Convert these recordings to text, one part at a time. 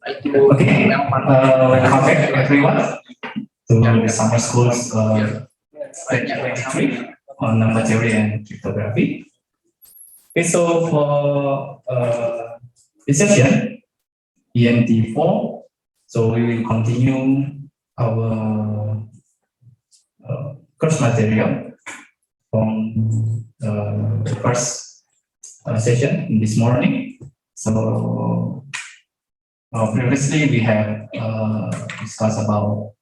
Okay, welcome back everyone to the summer school's 2023 on number theory and cryptography. Okay, so for this session, EMT4, so we will continue our course material from the first session this morning. So previously we have discussed about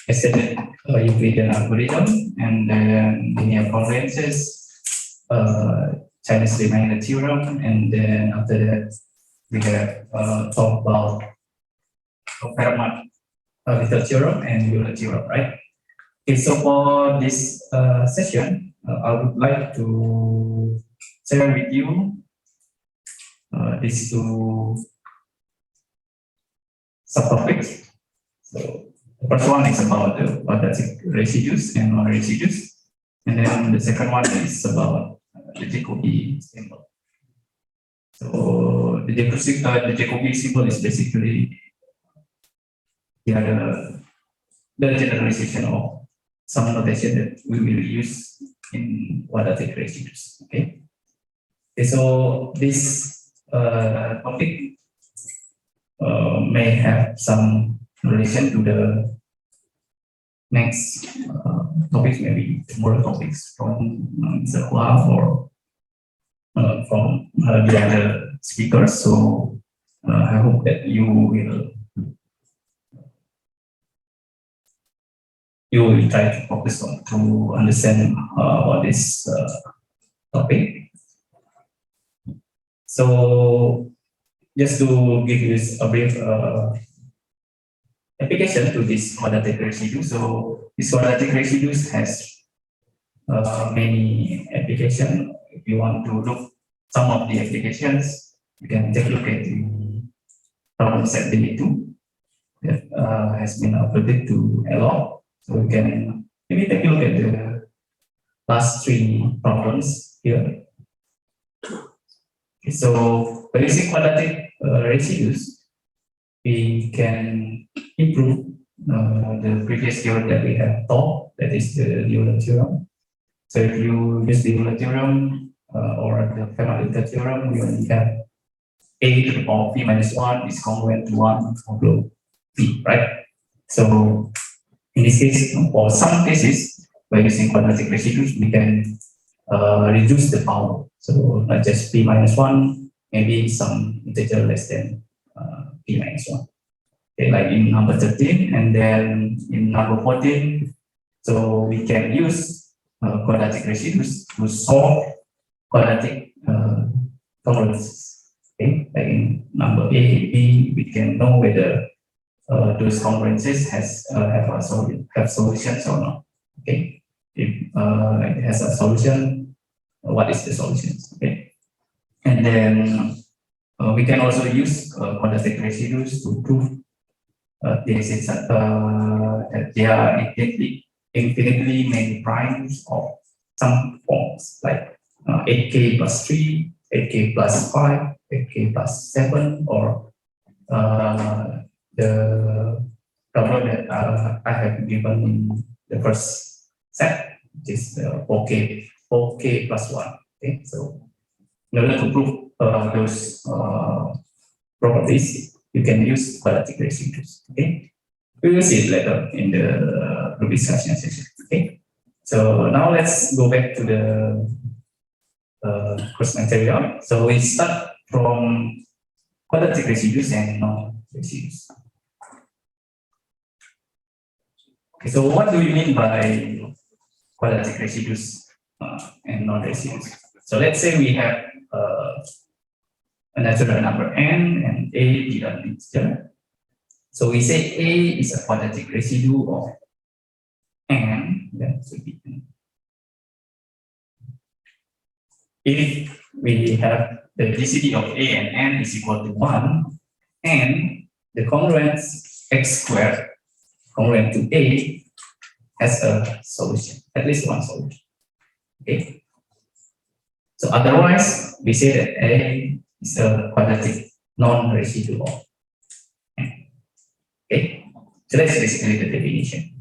extended Euclidean algorithm, and then linear convergences, Chinese remainder theorem, and then after that we have talked about Fermat-Little theorem and Euler theorem, right? Okay, so for this session, I would like to share with you these two subtopics. So the first one is about the quadratic residues and non-residues, and then the second one is about the Jacobi symbol. So the Jacobi symbol is basically the generalization of some notation that we will use in quadratic residues. Okay. Okay, so this topic may have some relation to the next topics, maybe more topics from Mr. Huang or from the other speakers. So I hope that you will try to focus on to understand what this topic. So just to give you a brief application to this quadratic residue. So this quadratic residues has many applications. If you want to look some of the applications, you can take a look at the problem set D2 that has been uploaded to LO. So you can maybe take a look at the last three problems here. Okay, so by using quadratic residues, we can improve the previous theorem that we have taught, that is the Euler theorem. So if you use the Euler theorem or the Fermat-Little theorem, we only have a to the power of p minus 1 is congruent to 1 over p, right? So in this case, for some cases, by using quadratic residues, we can reduce the power. So not just p minus 1, maybe some integer less than p minus 1. Okay, like in number 13, and then in number 14, so we can use quadratic residues to solve quadratic congruences. Okay, like in number A, B, we can know whether those congruences have solutions or not. Okay, if it has a solution, what is the solution? Okay, and then we can also use quadratic residues to prove that there are infinitely many primes of some forms, like 8k plus 3, 8k plus 5, 8k plus 7, or the problem that I have given in the first set, which is 4k plus 1. Okay, so in order to prove those properties, you can use quadratic residues. Okay, we will see it later in the group discussion session. Okay, so now let's go back to the course material. So we start from quadratic residues and non-residues. Okay, so what do you mean by quadratic residues and non-residues? So let's say we have a natural number n and a is an integer. So we say a is a quadratic residue of n, that should be n. If we have the GCD of a and n is equal to 1, and the congruence x squared congruent to a has a solution, at least one solution. Okay. So otherwise, we say that a is a quadratic non-residual. Okay, so that's basically the definition.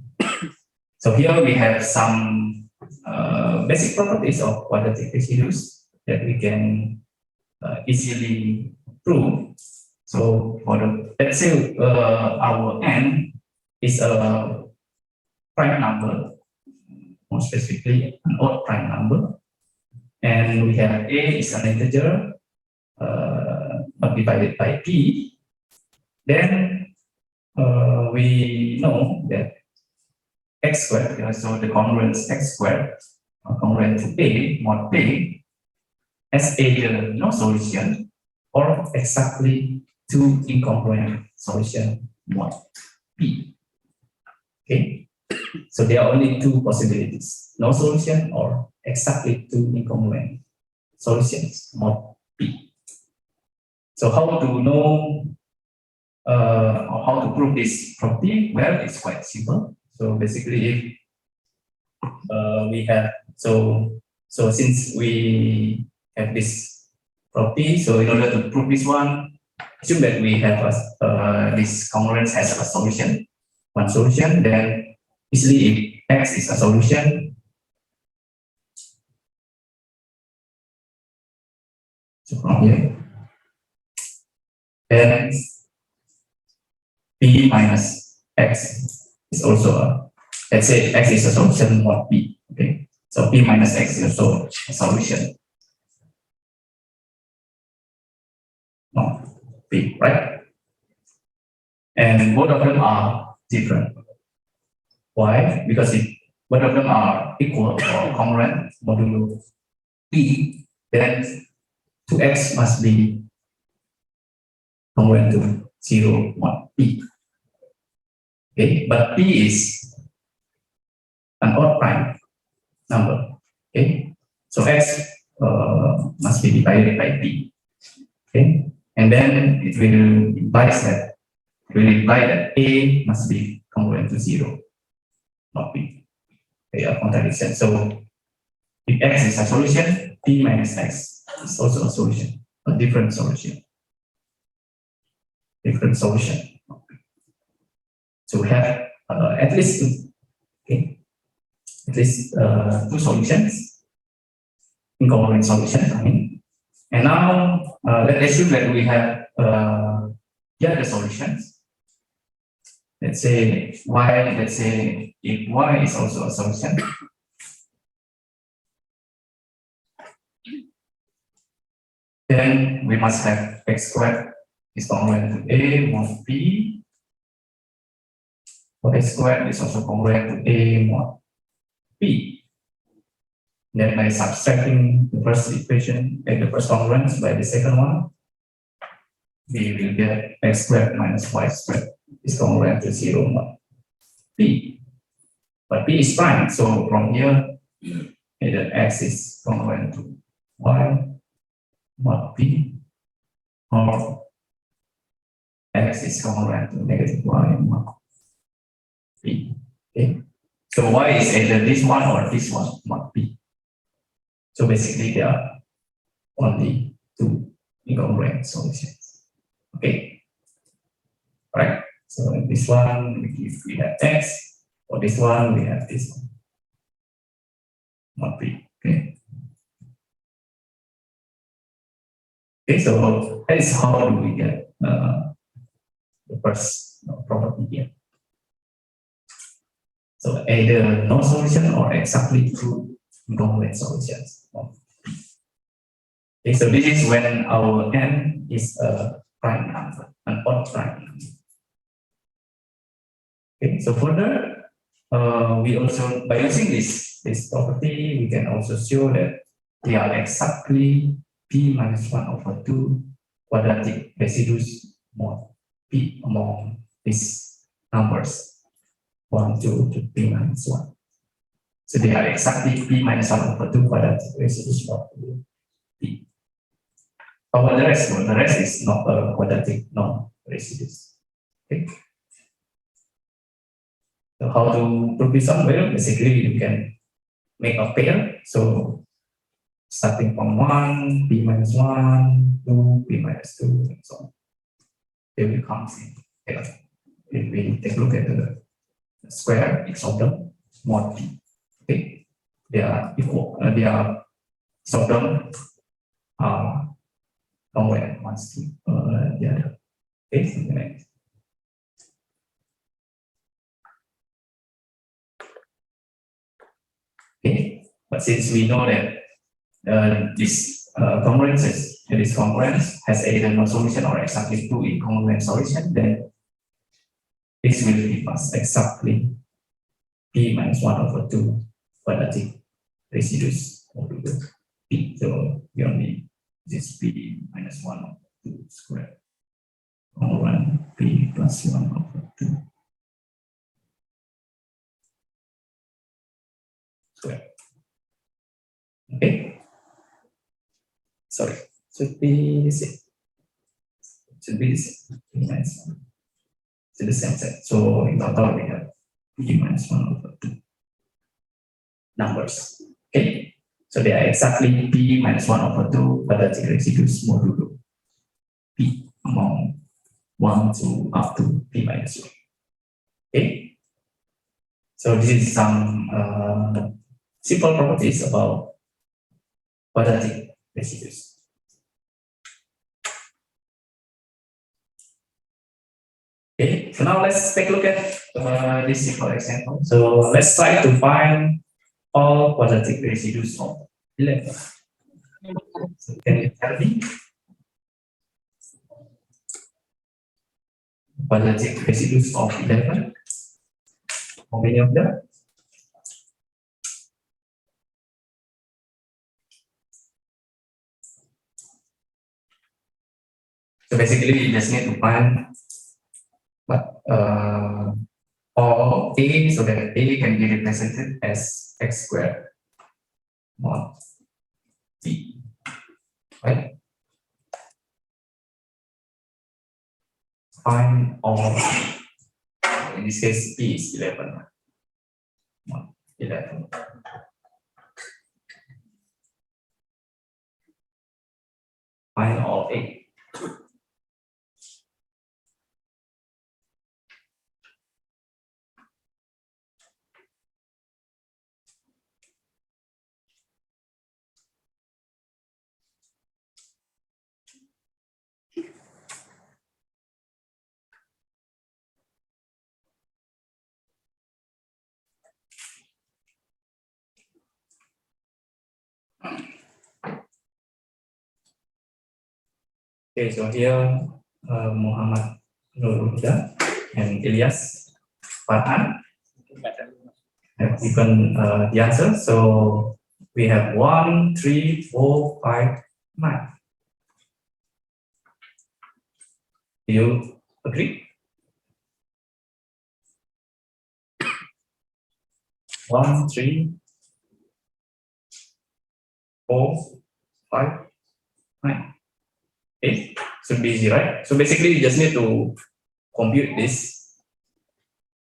So here we have some basic properties of quadratic residues that we can easily prove. So for the, let's say our n is a prime number, more specifically an odd prime number, and we have a is an integer divided by p, then we know that x squared, so the congruence x squared, congruent to a mod p, has either no solution or exactly two incongruent solution mod p. Okay, so there are only two possibilities: no solution or exactly two incongruent solutions mod p. So how to know or how to prove this property? Well, it's quite simple. So basically, if we have so since we have this property, so in order to prove this one, assume that we have this congruence has a solution, one solution. Then easily, if x is a solution, so from here, then p minus x is also a, let's say x is a solution mod p. Okay, so p minus x is also a solution mod p, right? And both of them are different. Why? Because if both of them are equal or congruent modulo p, then 2x must be congruent to 0 mod p. Okay, but p is an odd prime number. Okay, so x must be divided by p. Okay, and then it will imply that a must be congruent to 0 mod p. Okay, a contradiction. So if x is a solution, p minus x is also a solution, a different solution. Different solution. So we have at least two, okay, at least two solutions, incongruent solutions. I mean, and now let's assume that we have the other solutions. Let's say y. Let's say if y is also a solution, then we must have x squared is congruent to a mod p. Y squared is also congruent to a mod p. Then by subtracting the first equation and the first congruence by the second one, we will get x squared minus y squared is congruent to 0 mod p. But p is prime, so from here, either x is congruent to y mod p, or x is congruent to negative y mod p. Okay, so y is either this one or this one mod p. So basically, there are only two incongruent solutions. Okay, all right. So in this one, if we have x, for this one we have this one mod p. Okay. Okay, so that is how do we get the first property here. So either no solution or exactly two incongruent solutions. Okay, so this is when our n is a prime number, an odd prime number. Okay, so further, we also, by using this property, we can also show that they are exactly p minus 1/2 quadratic residues mod p among these numbers 1, 2 to p minus 1. So they are exactly p minus 1/2 quadratic residues mod p. However, the rest is not a quadratic non-residues. Okay. So how to prove this out? Well, basically you can make a pair. So starting from 1, p minus 1, 2, p minus 2, and so on. they will come in. If we take a look at the square x of them mod p, okay, they are equal. They are of them are somewhere wants to the other. Okay, something like this. Okay, but since we know that this congruence has either no solution or exactly two incongruent solution, then this will give us exactly p minus 1/2 quadratic residues of the p. So we only this p minus 1/2 squared over p plus 1/2 squared. Okay. Sorry, should be the same. Should be the same. P minus 1. To the same set. So in total we have p minus 1/2 numbers. Okay. So they are exactly p minus 1/2 quadratic residues modulo p among 1 to up to p minus 1. Okay. So this is some simple properties about quadratic residues. Okay, so now let's take a look at this simple example. So let's try to find all quadratic residues of 11. So can you tell me quadratic residues of 11? How many of them? So basically, you just need to find what all a, so that a can be represented as x squared mod t, right? Find all. In this case, p is 11. 11. Find all a. Okay, so here Muhammad Nurulhuda and Ilyas Farhan have given the answer. So we have 1, 3, 4, 5, 9. Do you agree? 1, 3, 4, 5, 9. Okay, should be easy, right? So basically, you just need to compute this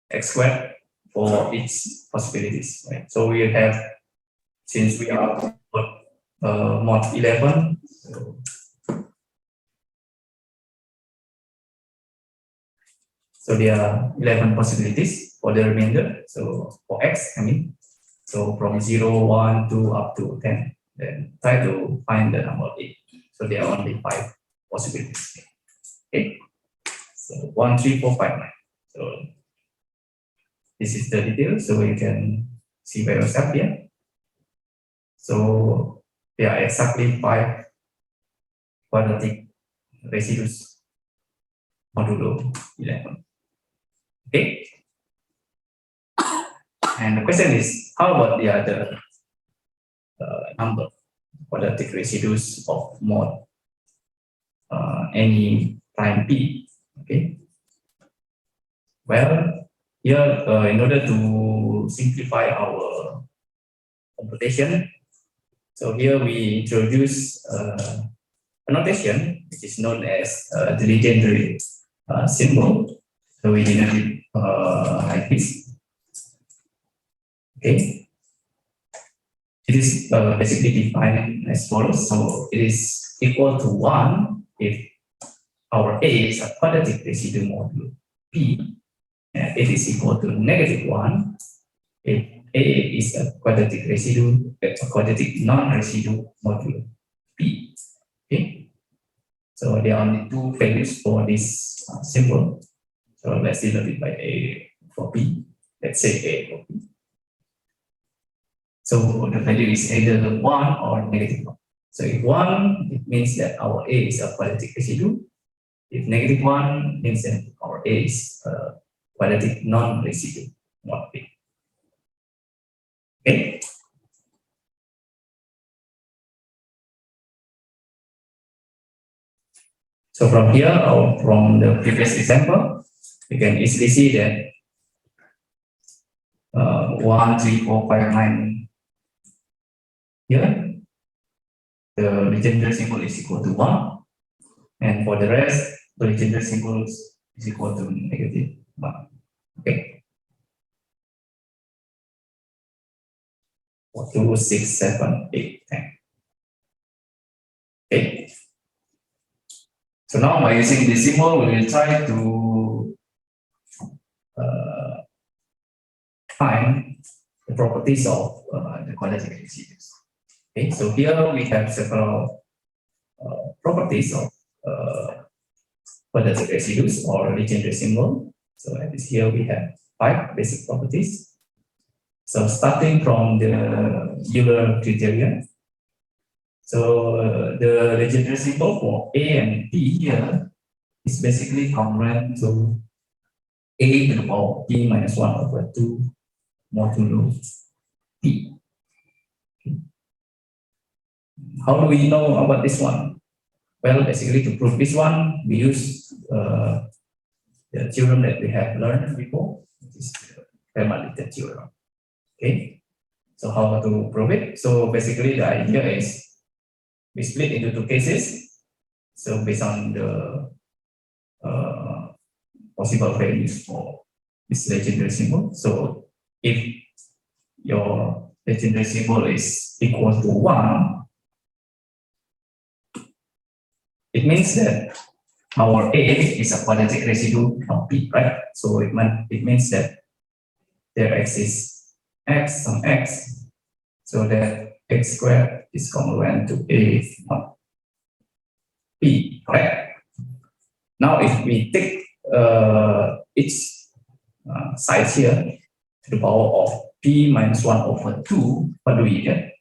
x squared for each possibilities, right? So we have, since we are mod 11, so there are 11 possibilities for the remainder. So for x, I mean, so from 0, 1, 2 up to 10, then try to find the number 8. So there are only 5 possibilities. Okay, so 1, 3, 4, 5, 9. So this is the detail, so you can see by yourself here. So there are exactly 5 quadratic residues modulo 11. Okay, and the question is, how about the other number quadratic residues of mod any prime p? Okay, well, here in order to simplify our computation, so here we introduce a notation which is known as the legendary symbol. So we denote it like this. Okay, it is basically defined as follows. So it is equal to 1 if our A is a quadratic residue modulo P, and it is equal to -1 if A is a quadratic residue, a quadratic non-residue modulo P. Okay, so there are only two values for this symbol. So let's denote it by A for P. Let's say A for P. So the value is either 1 or -1. So if 1, it means that our A is a quadratic residue. If -1 means that our A is a quadratic non-residue, not P. Okay. So from here, or from the previous example, you can easily see that 1, 3, 4, 5, 9 here, the Legendre symbol is equal to 1, and for the rest, the Legendre symbol is equal to -1. Okay. 4, 2, 6, 7, 8, 10. Okay. So now by using this symbol, we will try to find the properties of the quadratic residues. Okay, so here we have several properties of quadratic residues or Legendre symbol. So at this here we have 5 basic properties. So starting from the Euler criterion. So the Legendre symbol for A and P here is basically congruent to A to the power P minus 1 over 2 modulo P. Okay. How do we know about this one? Well, basically to prove this one, we use the theorem that we have learned before, which is the Fermat-Little theorem. Okay, so how to prove it? So basically the idea is we split into 2 cases. So based on the possible values for this Legendre symbol. So if your Legendre symbol is equal to 1, it means that our A is a quadratic residue of P, right? So it means that there exists x some x, so that x squared is congruent to A of P, correct? Now if we take each side here to the power of P minus 1 over 2, what do we get?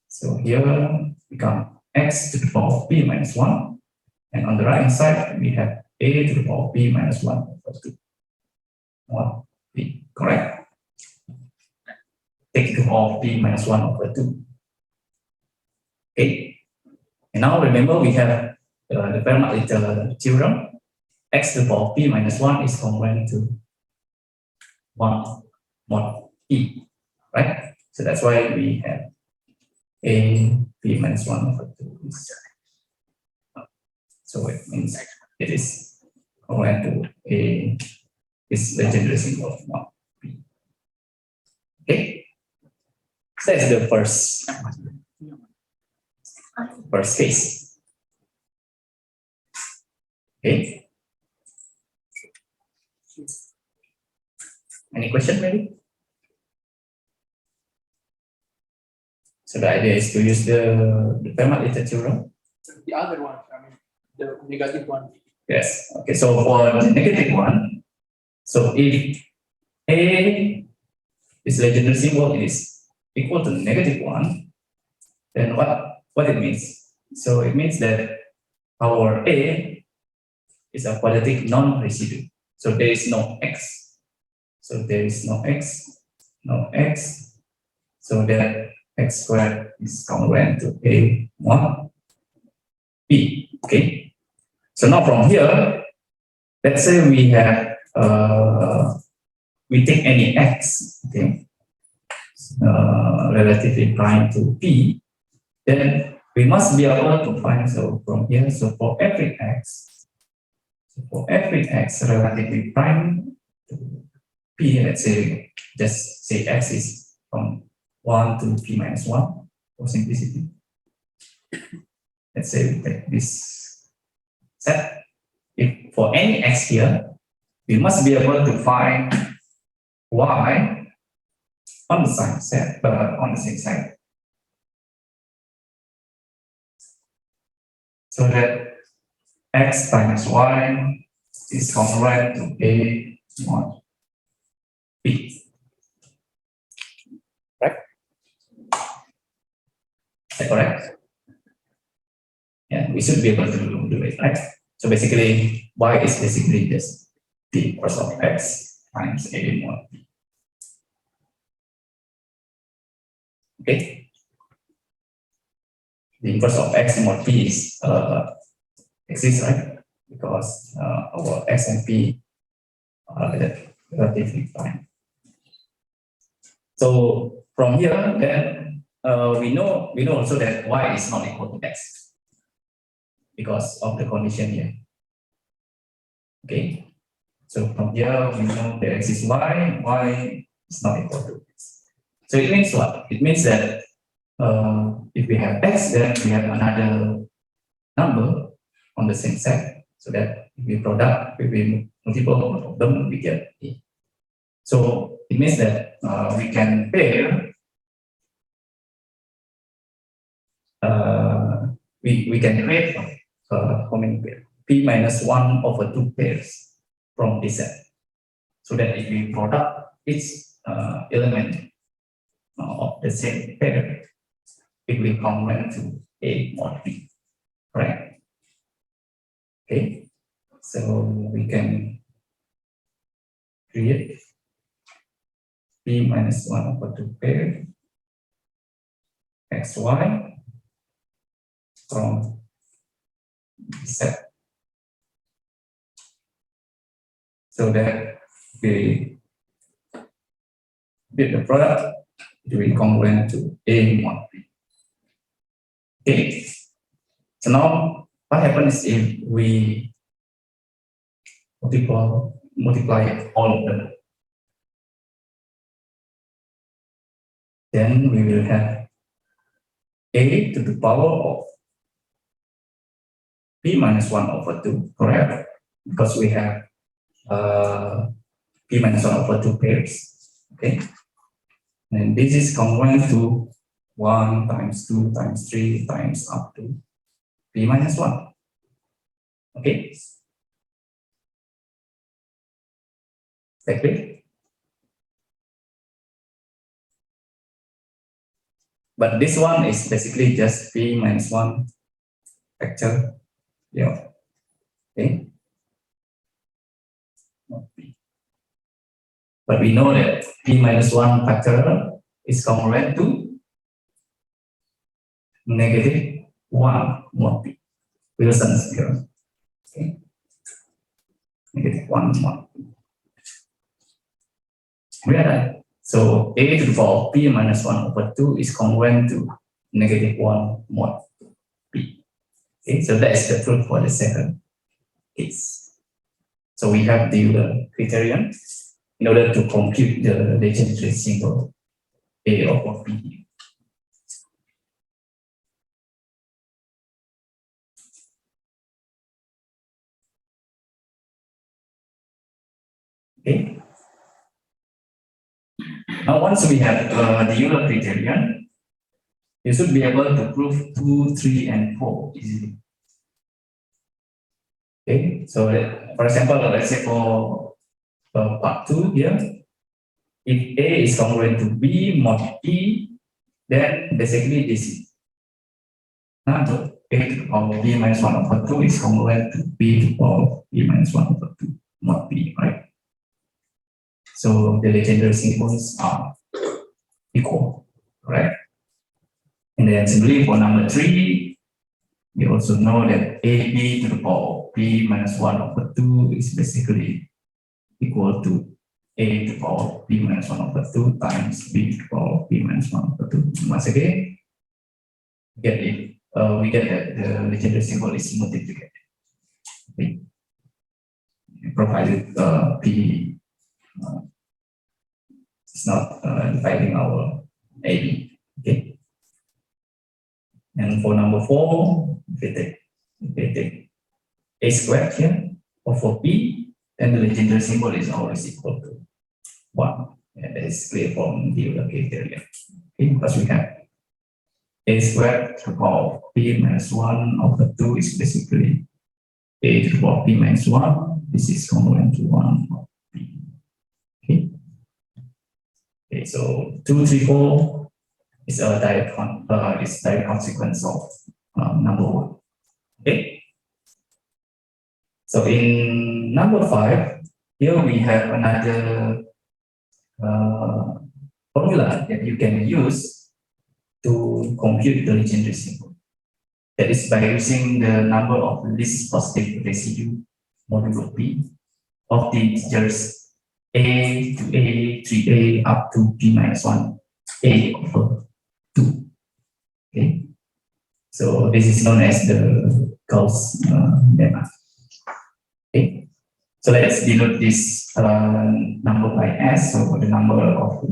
So here become x to the power of P minus 1, and on the right hand side we have A to the power of P minus 1 over 2. 1 P, correct? Take to the power of P minus 1 over 2. Okay, and now remember we have the Fermat-Little theorem. X to the power of P minus 1 is congruent to 1 mod P, right? So that's why we have A P minus 1 over 2 is, so it means it is congruent to A, is Legendre symbol of 1 P. Okay, so that's the first case. Okay. Any question, maybe? So the idea is to use the Fermat-Little theorem. The other one, I mean, the negative one. Yes. Okay. So for the negative one, so if A is Legendre symbol is equal to -1, then what it means? So it means that our A is a quadratic non-residue. So there is no x. So there is no x, no x. So that x squared is congruent to A mod P. Okay. So now from here, let's say we have we take any x, okay, relatively prime to P, then we must be able to find, so from here, so for every x relatively prime to P, let's say, just say x is from 1 to P minus 1 for simplicity. Let's say we take this set. if for any x here, we must be able to find y on the same set, on the same side. So that x times y is congruent to A mod B. Right? Is that correct? Yeah, we should be able to do it, right? So basically, y is basically just the inverse of x times A mod B. Okay? The inverse of x mod b is exists, right? Because our x and p are relatively fine. So from here, then we know also that y is not equal to x because of the condition here. Okay. So from here we know there exists y is not equal to x. So it means what? It means that if we have x, then we have another number on the same set, so that if we product, if we multiple of them, we get A. So it means that we can pair, we can create how many pairs? P minus 1 over 2 pairs from this set, so that if we product each element of the same pair, it will congruent to A mod B, right? Okay, so we can create P minus 1 over 2 pair xy from set, so that we get the product to be congruent to A mod B. Okay, so now what happens if we multiply all of them? Then we will have A to the power of P minus 1 over 2, correct? Because we have P minus 1 over 2 pairs, okay? And this is congruent to 1 times 2 times 3 times up to P minus 1, okay? Exactly. But this one is basically just P minus 1 factor, yeah, okay? But we know that P minus 1 factorial is congruent to negative 1 mod B. Wilson's theorem. Okay. Negative 1 mod B. We are done. So A to the power of P minus 1 over 2 is congruent to negative 1 mod B. Okay, so that is the proof for the second case. So we have the criterion in order to compute the legendary symbol A over B. Okay. Now, once we have the Euler criterion, you should be able to prove 2, 3, and 4 easily. Okay, so for example, let's say for part 2 here, if A is congruent to B mod E, then basically this number A to the power of B minus 1 over 2 is congruent to B to the power of B minus 1 over 2 mod B, right? So the legendary symbols are equal, right? And then similarly for number 3, we also know that AB to the power of B minus 1 over 2 is basically equal to A to the power of B minus 1 over 2 times B to the power of B minus 1 over 2. Once again, we get that the legendary symbol is multiplicative. Okay. Provided P is not dividing our AB. Okay. And for number 4, if we take A squared here, over P, then the legendary symbol is always equal to 1. And that is clear from the other criteria. Okay, because we have a squared to the power of P minus 1 over 2 is basically a to the power of P minus 1. This is congruent to 1 of P. Okay. Okay, so 2, 3, 4 is a direct consequence of number 1. Okay. So in number 5, here we have another formula that you can use to compute the legendary symbol. That is by using the number of least positive residue modulo P of the integers a to a, 3a up to p minus 1, a over 2. Okay. So this is known as the Kost lemma. Okay. So let's denote this number by S. So the number of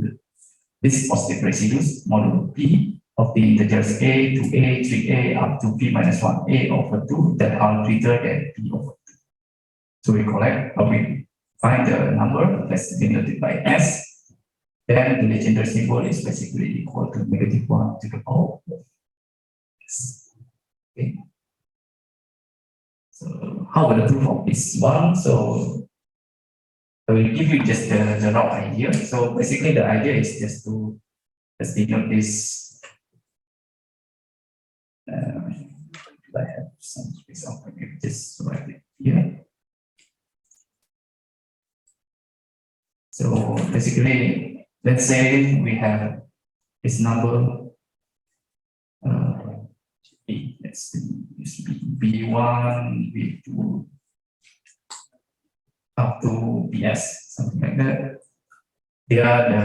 these positive residues modulo P of the integers a to a, 3a up to p minus 1, a over 2 that are greater than p over 2. So we find the number, let's denote it by S. Then the legendary symbol is basically equal to -1 to the power of S. Okay. So how about the proof of this one? So I will give you just the rough idea. So basically the idea is just to denote this. I have some space of just write it here. So basically, let's say we have this number B. Let's use B1, B2 up to BS, something like that. They are the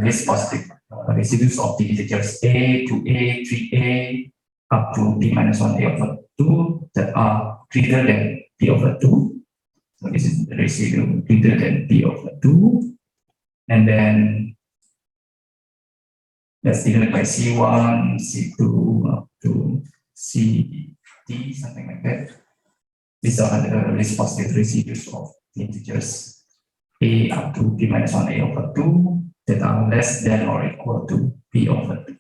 least positive residues of the integers a to a, 3a up to p minus 1 a over 2 that are greater than p over 2. So this is the residue greater than p over 2. And then let's denote by C1, C2 up to CD, something like that. These are the least positive residues of the integers a up to p minus 1 a over 2 that are less than or equal to p over 2.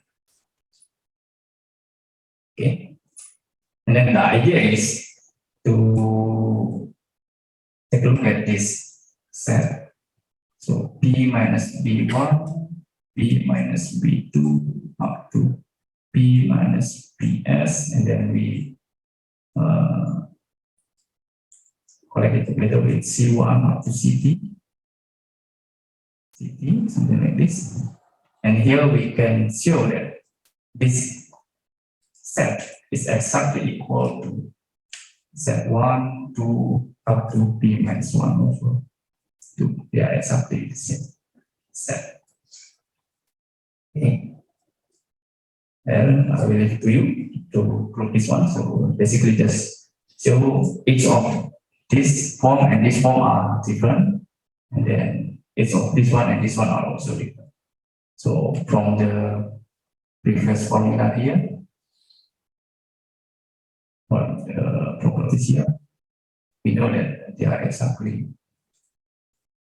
Okay. And then the idea is to take a look at this set. So p minus b1, p minus b2 up to p minus ps, and then we collect it together with c1 up to ct, something like this. And here we can show that this set is exactly equal to Z1, 2 up to p minus 1 over 2. They are exactly the same set. Okay. And I will leave it to you to prove this one. So basically just show each of this form and this form are different. And then each of this one and this one are also different. So from the previous formula here, the properties here, we know that they are exactly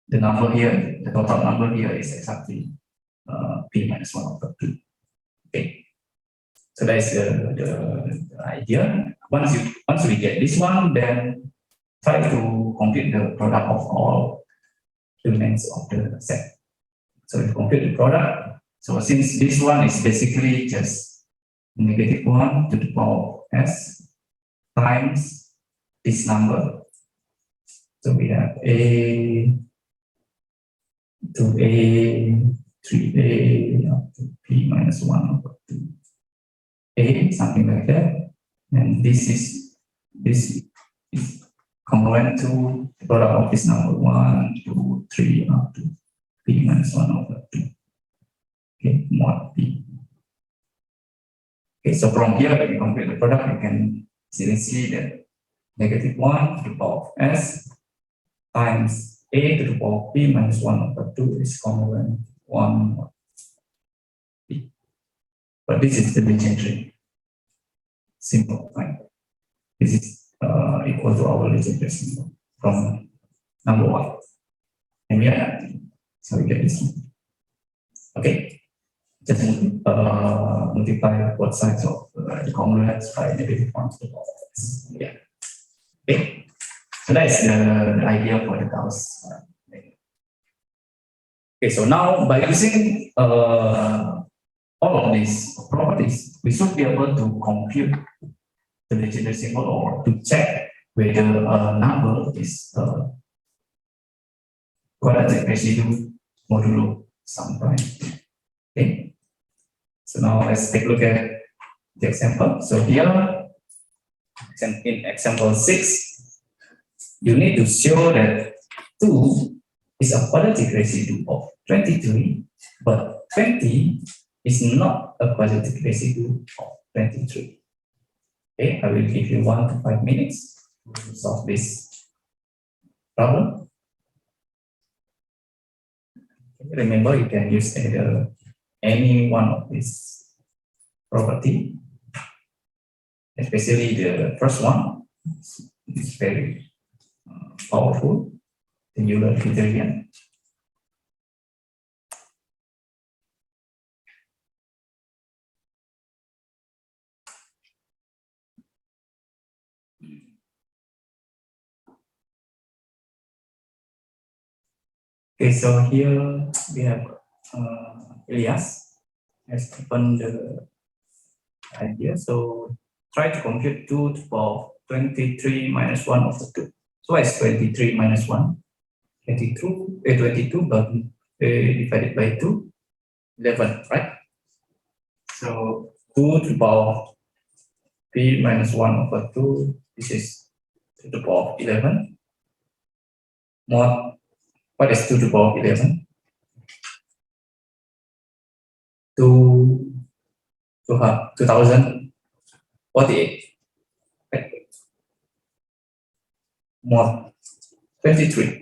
the number here, the total number here is exactly p minus 1 over 2. Okay, so that is the idea. Once we get this one, then try to compute the product of all elements of the set. So if you compute the product, so since this one is basically just -1 to the power of s times this number. So we have a to a, 3a up to p minus 1 over 2a, something like that. And this is congruent to the product of this number 1, 2, 3 up to p minus 1 over 2. Okay, mod p. Okay, so from here, when you compute the product, you can easily see that -1 to the power of s times a to the power of p minus 1 over 2 is congruent to 1 over p. But this is the legendary symbol, right? This is equal to our legendary symbol. from number 1. And yeah, so we get this one. Okay, just multiply both sides of the congruence by -1 to the power of x. Yeah. Okay, so that's the idea for the Gauss. Okay, so now by using all of these properties, we should be able to compute the legendary symbol or to check whether a number is quadratic residue modulo some prime. Okay, so now let's take a look at the example. So here, in example 6, you need to show that 2 is a quadratic residue of 23, but 20 is not a quadratic residue of 23. Okay, I will give you 1 to 5 minutes to solve this problem. Remember, you can use either any one of these property, especially the first one. It's very powerful, the Euler criterion. Okay, so here we have Elias has given the idea. So try to compute 2 to the power of 23 minus 1 over 2. So what is 23 minus 1? 22 but divided by 2, 11, right? So 2 to the power of p minus 1 over 2, this is to the power of 11. Mod, what is 2 to the power of 11? 2048. Right? Mod 23.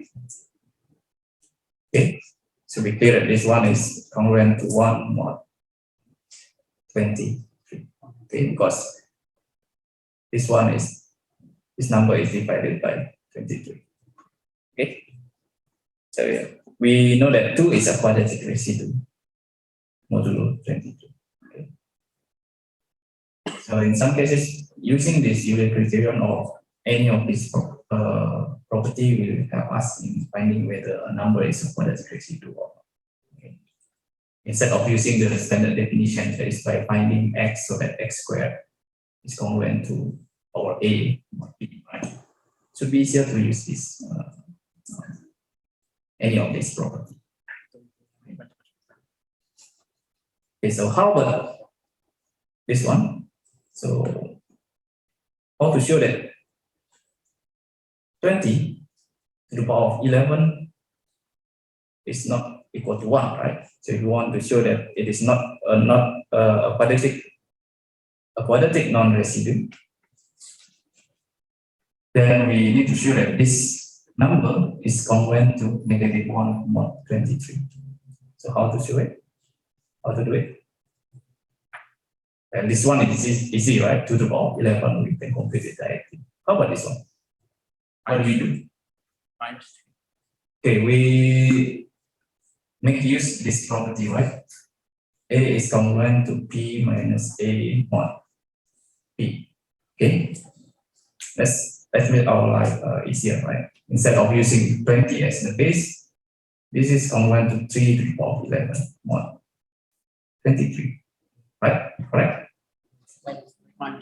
Okay, so be clear that this one is congruent to 1 mod 23. Okay, because this one is, this number is divided by 23. Okay, so yeah, we know that 2 is a quadratic residue modulo 22. Okay, so in some cases, using this Euler criterion or any of these property will help us in finding whether a number is a quadratic residue or not. Okay. Instead of using the standard definition, that is by finding x so that x squared is congruent to our a not b, right? It should be easier to use this any of these property. Okay, so how about this one? So how to show that 20 to the power of 11 is not equal to 1, right? So if you want to show that it is not a quadratic non-residue, then we need to show that this number is congruent to -1 mod 23. So how to show it? How to do it? And this one is easy, right? 2 to the power of 11, we can compute it directly. How about this one? What do we do? Okay, we make use this property, right? A is congruent to P minus A mod P. Okay, let's make our life easier, right? Instead of using 20 as the base, this is congruent to 3 to the power of 11 mod 23, right? Correct?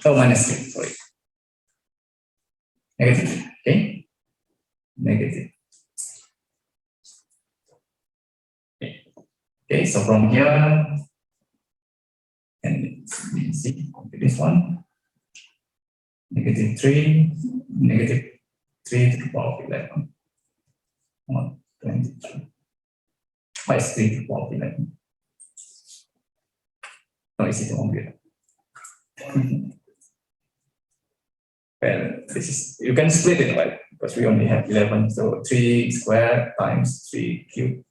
Oh, minus 3, sorry. Negative, okay? Negative. Okay, so from here, and we see this one, -3 to the power of 11 on 23. Why is 3 to the power of 11? No, it's it won't be. Well, this is, you can split it, right? Because we only have 11, so 3 squared times 3 cubed.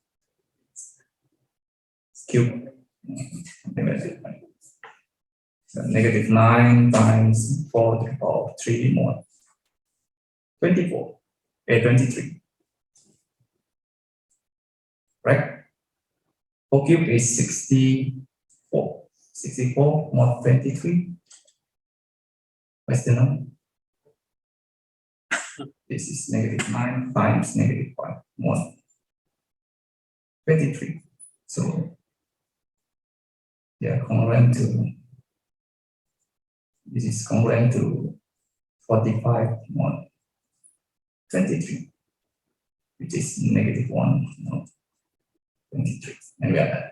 Cube. So -9 times 4 to the power of 3 mod 24. 23. Right? 4 cubed is 64. 64 mod 23. What's the number? This is -9 times -5 mod 23. So they are congruent to, this is congruent to 45 mod 23, which is -1 mod 23. And we are done.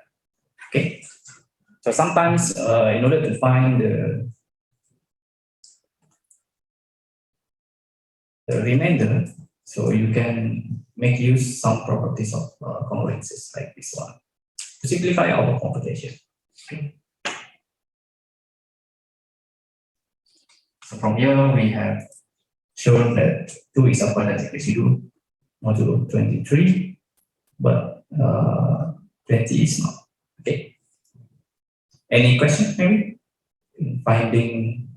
Okay. So sometimes in order to find the remainder, so you can make use some properties of congruences like this one to simplify our computation. Okay. So from here we have shown that 2 is a quadratic residue modulo 23, but 20 is not. Okay. Any questions maybe in finding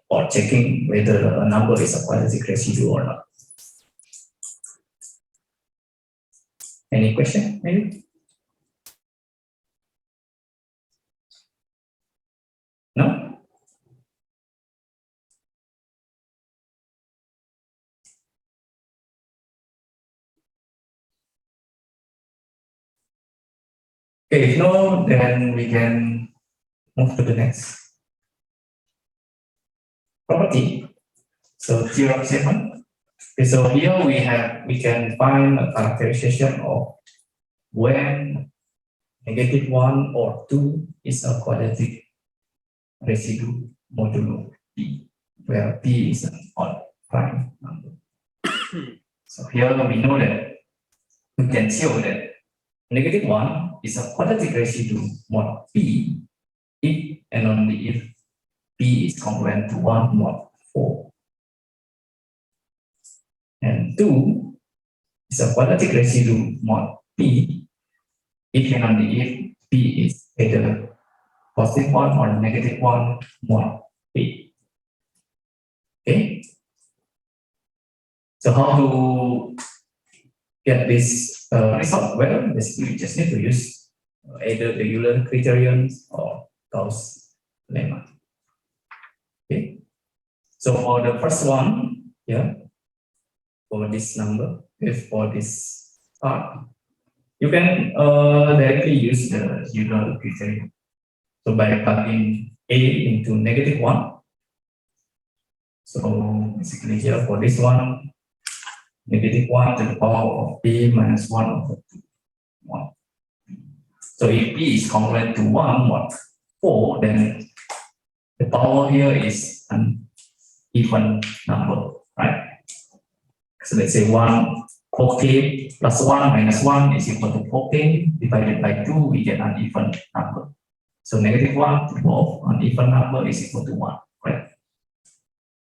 or checking whether a number is a quadratic residue or not? Any question maybe? No? Okay, if no, then we can move to the next property. So theorem 7. Okay, so here we can find a characterization of when -1 or 2 is a quadratic residue modulo P, where P is an odd prime number. So here we know that we can show that -1 is a quadratic residue mod P if and only if P is congruent to 1 mod 4. And 2 is a quadratic residue mod P if and only if P is either +1 or -1 mod P. Okay? So how to get this result? Well, basically you just need to use either the Euler criterion or Gauss lemma. Okay. So for the first one, for this number, if for this part, you can directly use the Euler criterion. So by plugging A into -1, so basically here for this one, -1 to the power of P minus 1 over 2. 1. So if P is congruent to 1 mod 4, then the power here is an even number, right? So let's say 4k plus 1 minus 1 is equal to 4k divided by 2, we get an even number. So -1 to the power of an even number is equal to 1, right?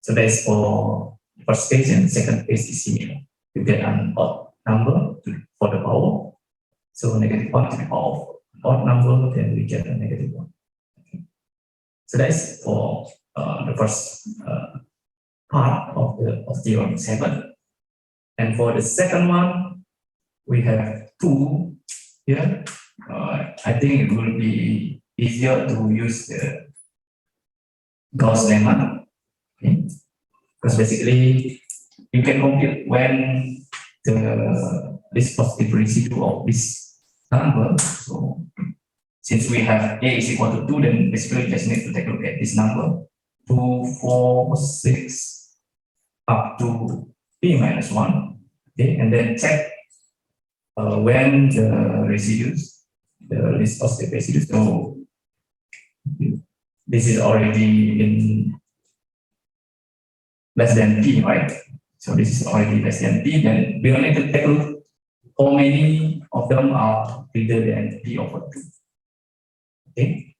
So that's for the first case, and the second case is similar. You get an odd number for the power. So -1 to the power of an odd number, then we get a -1. Okay. So that's for the first part of theorem 7. And for the second one, we have 2 here. I think it will be easier to use the Gauss lemma. Okay. Because basically you can compute when this positive residue of this number. So since we have A is equal to 2, then basically just need to take a look at this number 2, 4, 6 up to P minus 1. Okay, and then check when the residues, this positive residue. So this is already in less than P, right? So this is already less than P, then we only need to take a look how many of them are bigger than P over 2. Okay,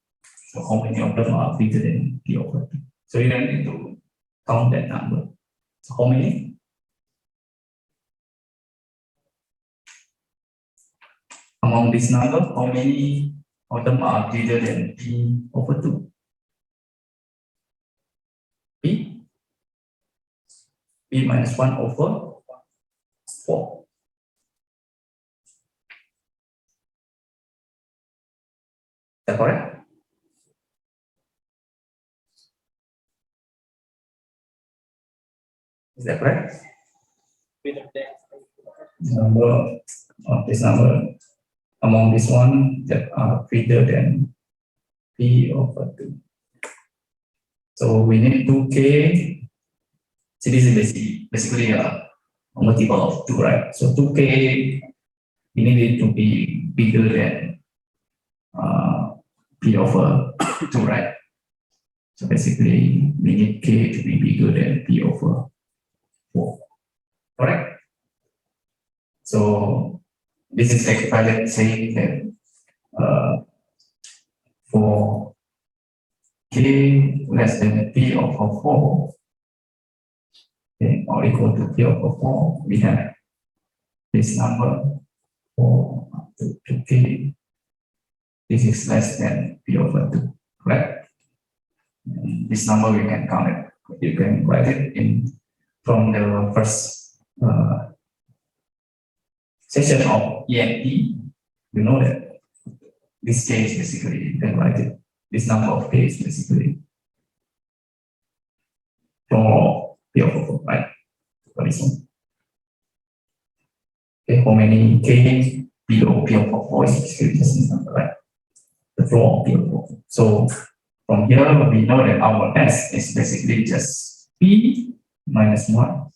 so how many of them are bigger than P over 2? So you don't need to count that number. So how many? Among this number, how many of them are greater than P over 2? P? P minus 1 over 4. Is that correct? Is that correct? Number of this number among this one that are greater than P over 2. So we need 2K. So this is basically a multiple of 2, right? So 2K, we need it to be bigger than P over 2, right? So basically, we need K to be bigger than P over 4, correct? So this is equivalent saying that for K less than P over 4, okay, or equal to P over 4, we have this number 4 up to 2K. This is less than P over 2, correct? And this number we can count it. You can write it in from the first section of E&E. You know that this K is basically, you can write it. This number of K is basically for P over 4, right? For this one. Okay, how many K below P over 4 is basically just this number, right? The floor of P over 4. So from here, we know that our S is basically just P minus 1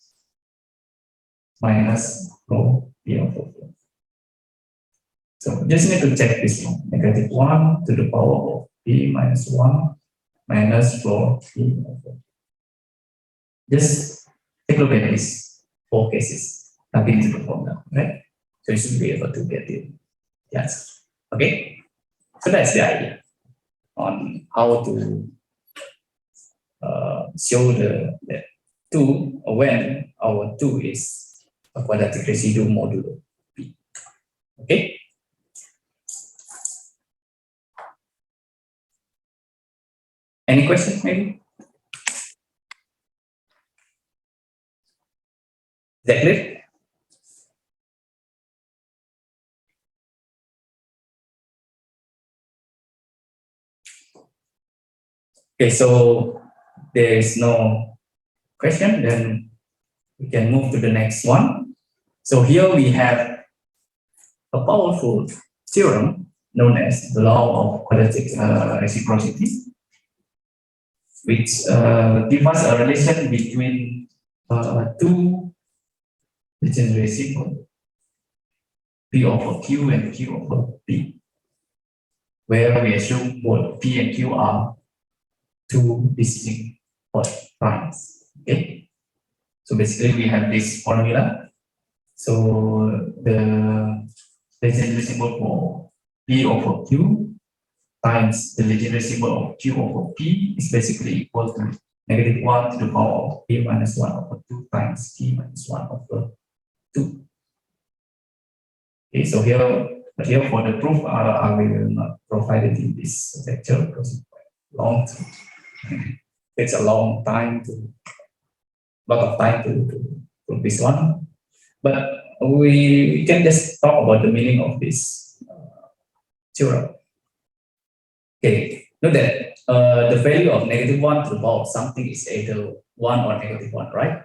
minus floor P over 4. So just need to check this one. Negative 1 to the power of P minus 1 minus floor P over 4. Just take a look at these 4 cases. Plug into the formula, right? So you should be able to get it. Yes. Okay. So that's the idea on how to show the 2 when our 2 is a quadratic residue modulo P. Okay. Any questions maybe? Is that clear? Okay, so there is no question, then we can move to the next one. So here we have a powerful theorem known as the law of quadratic reciprocity, which gives us a relation between two legendary reciprocal, P over Q and Q over P, where we assume both P and Q are two distinct primes. Okay, so basically we have this formula. So the legendary symbol for P over Q times the legendary symbol of Q over P is basically equal to negative 1 to the power of P minus 1 over 2 times P minus 1 over 2. Okay, so here for the proof, I will not provide it in this lecture because it's quite long. It's a long time lot of time to prove this one. But we can just talk about the meaning of this theorem. Okay, note that the value of negative 1 to the power of something is either 1 or negative 1, right?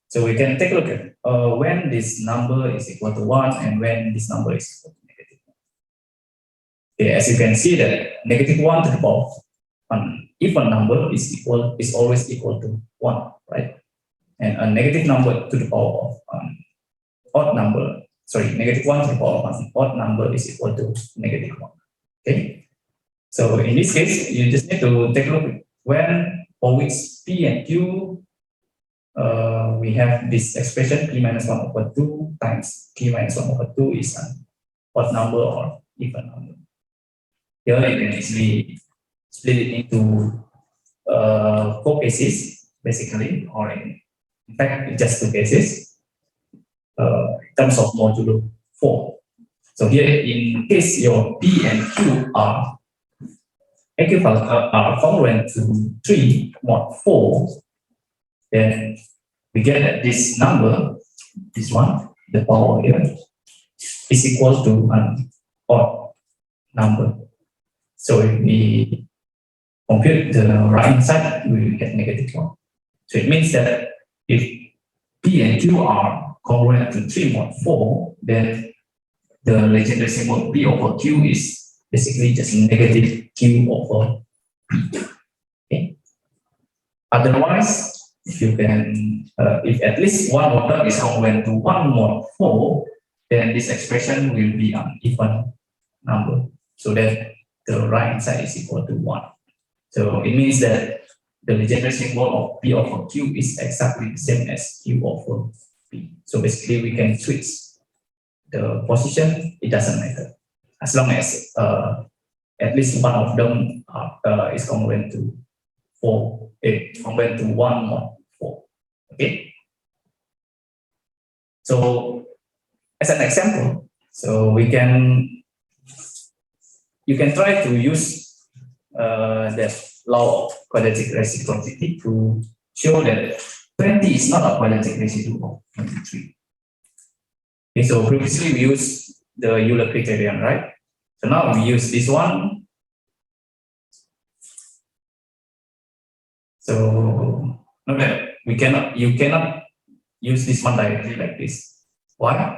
So we can take a look at when this number is equal to 1 and when this number is equal to negative 1. Okay, as you can see that negative 1 to the power of an even number is always equal to 1, right? And a negative number to the power of an odd number, negative 1 to the power of an odd number is equal to negative 1. Okay, so in this case, you just need to take a look at when for which P and Q we have this expression P minus 1 over 2 times P minus 1 over 2 is an odd number or even number. Here you can easily split it into 4 cases, basically, or in fact, just 2 cases in terms of modulo 4. So here, in case your P and Q are equivalent, are congruent to 3 mod 4, then we get that this number, this one, the power here, is equal to an odd number. So if we compute the right hand side, we will get -1. So it means that if P and Q are congruent to 3 mod 4, then the legendary symbol P over Q is basically just negative Q over P. Okay. Otherwise, if you can, if at least one of them is congruent to 1 mod 4, then this expression will be an even number. So that the right hand side is equal to 1. So it means that the legendary symbol of P over Q is exactly the same as Q over P. So basically we can switch the position, it doesn't matter. As long as at least one of them is congruent to 1 mod 4. Okay. So as an example, so you can try to use that law of quadratic reciprocity to show that 20 is not a quadratic residue of 23. Okay, so previously we used the Euler criterion, right? So now we use this one. So you cannot use this one directly like this. Why?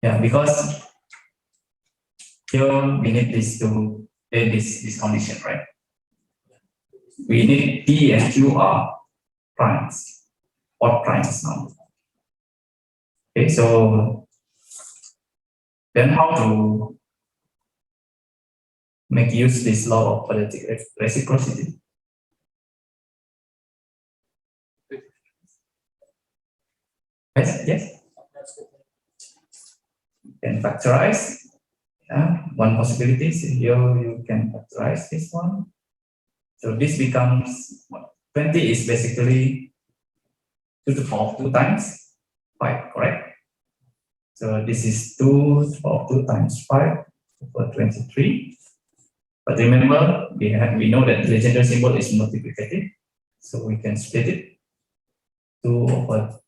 Yeah, because here we need this to this condition, right? We need P and Q are primes, odd primes now. Okay, so then how to make use this law of quadratic reciprocity? Yes. You can factorize. Yeah, one possibility is here you can factorize this one. So this becomes 20 is basically 2 to the power of 2 times 5, correct? So this is 2 to the power of 2 times 5 over 23. But remember, we know that the legendary symbol is multiplicative, so we can split it. 2 over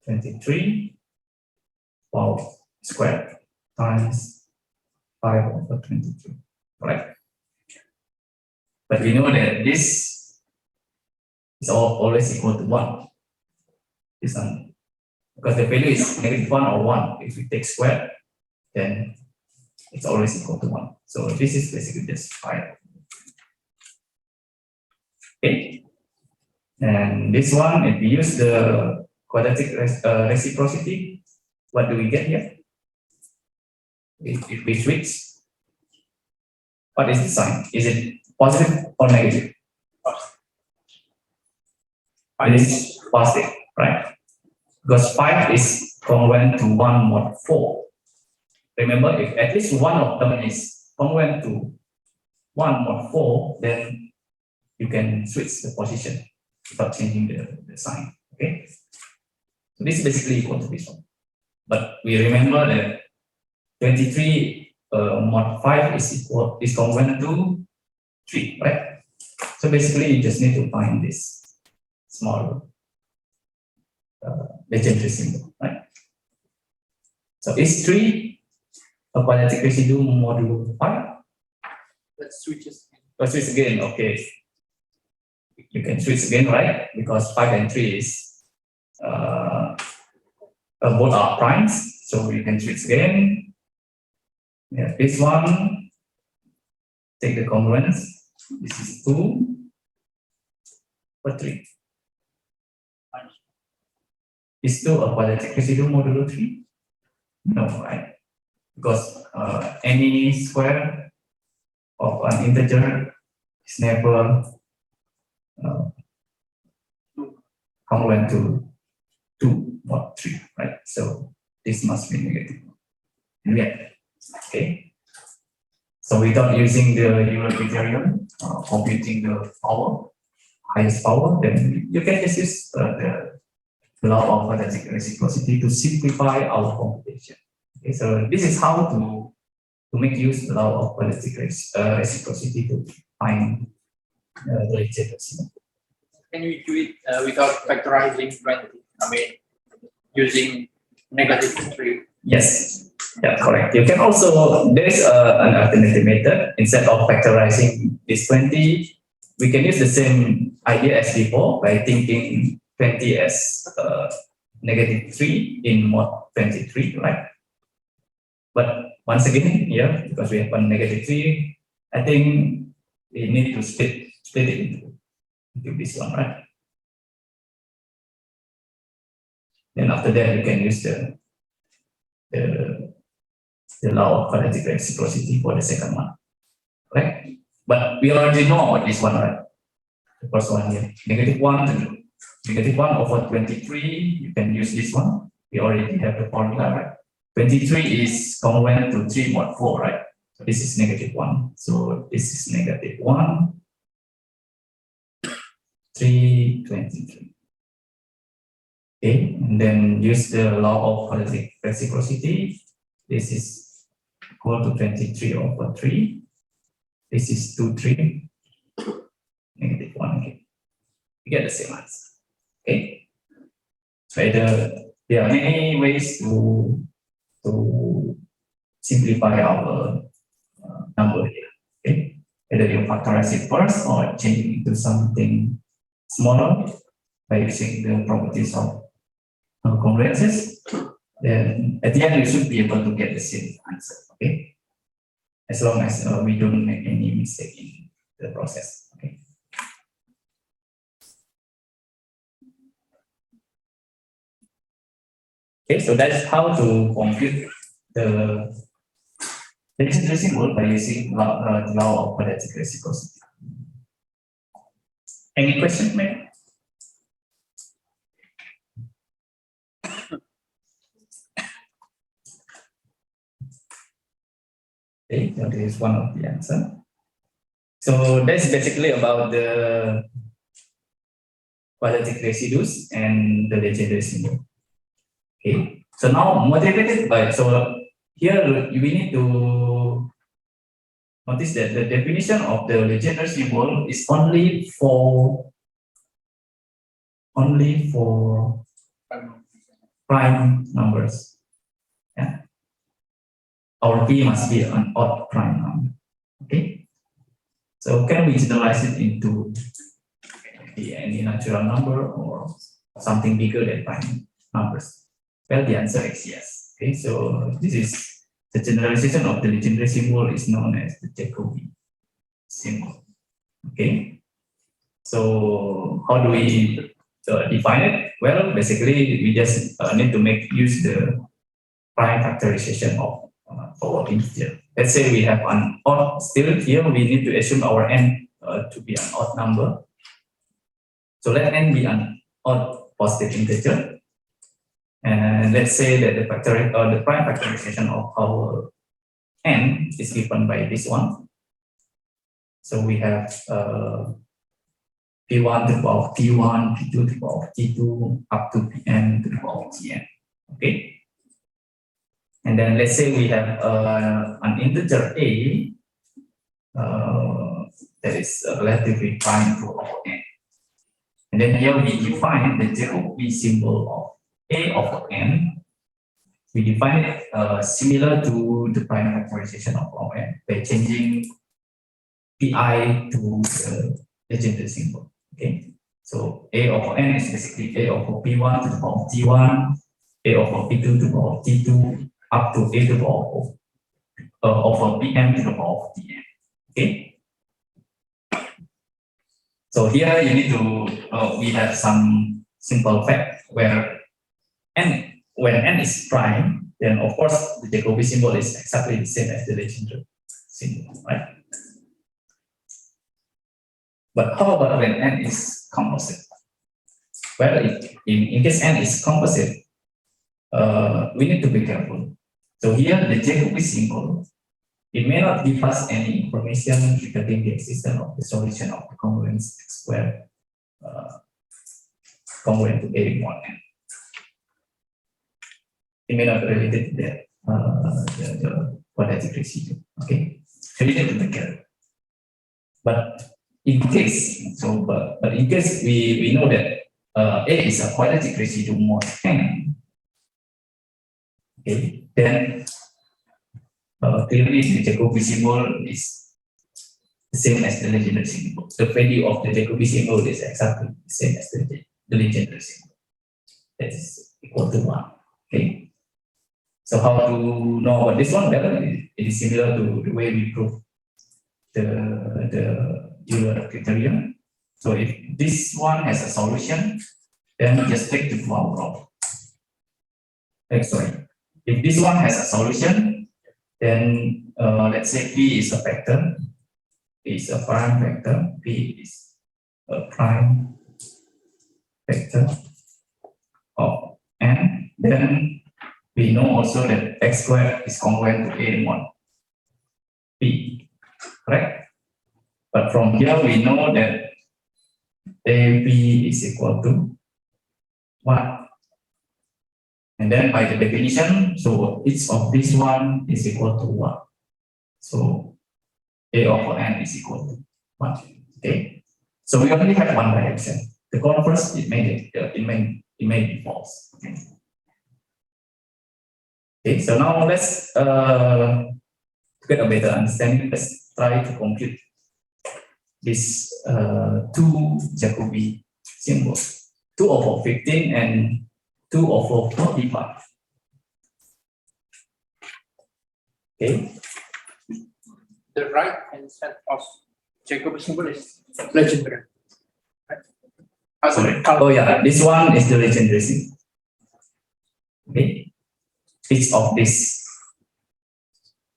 23 power squared times 5 over 22, correct? But we know that this is always equal to 1. This one, because the value is -1 or 1. If we take square, then it's always equal to 1. So this is basically just 5. Okay. And this one, if we use the quadratic reciprocity, what do we get here? If we switch, what is the sign? Is it positive or negative? It is positive, right? Because 5 is congruent to 1 mod 4. Remember, if at least one of them is congruent to 1 mod 4, then you can switch the position without changing the sign. Okay. So this is basically equal to this one. But we remember that 23 mod 5 is congruent to 3, right? So basically you just need to find this small legendary symbol, right? So is 3 a quadratic residue modulo 5? Let's switch it. Let's switch again, okay. You can switch again, right? Because 5 and 3 is both are primes, so you can switch again. Yeah, this one, take the congruence. This is 2 or 3. Is 2 a quadratic residue modulo 3? No, right? Because any square of an integer is never congruent to 2 or 3, right? So this must be negative. Yeah. Okay. So without using the Euler criterion, computing the power, highest power, then you can just use the law of quadratic reciprocity to simplify our computation. Okay, so this is how to make use of the law of quadratic reciprocity to find the legend symbol. Can you do it without factorizing 20? I mean, using -3. Yes, yeah, correct. You can also, there is an alternative method. Instead of factorizing this 20, we can use the same idea as before by thinking 20 as -3 in mode 23, right? But once again, here, because we have one -3, I think we need to split it into this one, right? Then after that, you can use the law of quadratic reciprocity for the second one, right? But we already know about this one, right? The first one here, -1 over 23. You can use this one. We already have the formula, right? 23 is congruent to 3 mod 4, right? So this is -1. So this is -1, 3, 23. Okay, and then use the law of quadratic reciprocity. This is equal to 23 over 3. This is 2, 3, -1 again. You get the same answer. Okay. So there are many ways to simplify our number here. Okay. Either you factorize it first or change it into something smaller by using the properties of congruences. Then at the end, you should be able to get the same answer. Okay. As long as we don't make any mistake in the process. Okay. Okay, so that's how to compute the legendary symbol by using the law of quadratic reciprocity. Any questions, ma'am? Okay, so this is one of the answer. So that's basically about the quadratic residues and the legendary symbol. Okay, so now motivated by, so here we need to notice that the definition of the legendary symbol is only for prime numbers. Yeah. Our P must be an odd prime number. Okay. So can we generalize it into any natural number or something bigger than prime numbers? Well, the answer is yes. Okay, so this is the generalization of the legendary symbol is known as the Jacobi symbol. Okay, so how do we define it? Well, basically we just need to make use the prime factorization of our integer. Let's say we have an odd. Still here we need to assume our n to be an odd number. So let n be an odd positive integer. And let's say that the prime factorization of our n is given by this one. So we have p1 to the power of t1, p2 to the power of t2, up to pn to the power of tn. Okay. And then let's say we have an integer a that is relatively prime to our n. And then here we define the Jacobi symbol of a over n. We define it similar to the prime factorization of our n by changing pi to the legendary symbol. Okay, so a over n is basically a over p1 to the power of t1, a over p2 to the power of t2, up to a to the power of over pm to the power of tn. Okay. So here you need to, we have some simple fact where when n is prime, then of course the Jacobi symbol is exactly the same as the legendary symbol, right? But how about when n is composite? Well, in case n is composite, we need to be careful. So here the Jacobi symbol, it may not give us any information regarding the existence of the solution of the congruence x squared congruent to a mod n. It may not be related to the quadratic residue. Okay, so you need to be careful. But in case, so but in case we know that A is a quadratic residue mod n, okay, then clearly the Jacobi symbol is the same as the legendary symbol. The value of the Jacobi symbol is exactly the same as the legendary symbol. That is equal to 1. Okay. So how to know about this one? Well, it is similar to the way we prove the Euler criterion. So if this one has a solution, then just take the flower problem. Sorry. If this one has a solution, then let's say P is a vector, P is a prime vector, P is a prime vector of n, then we know also that x squared is congruent to A mod P, correct? But from here we know that AB is equal to 1. And then by the definition, so each of this one is equal to 1. So A over n is equal to 1. Okay. So we only have one direction. The converse, it may be false. Okay. Okay, so now let's get a better understanding. Let's try to compute this two Jacobi symbols, 2 over 15 and 2 over 45. Okay. The right hand side of Jacobi symbol is legendary. Right? Sorry. Oh yeah, this one is the legendary symbol. Okay. Each of this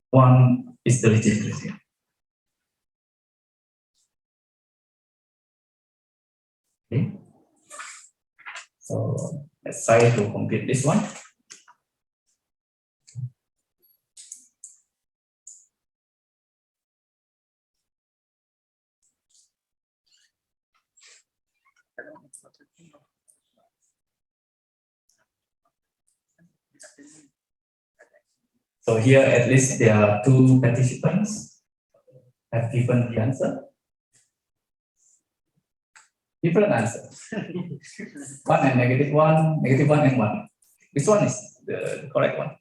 one is the legendary symbol. Okay. So let's try to compute this one. So here at least there are 2 participants have given the answer. Different answer. 1 and negative 1 and 1. This one is the correct one.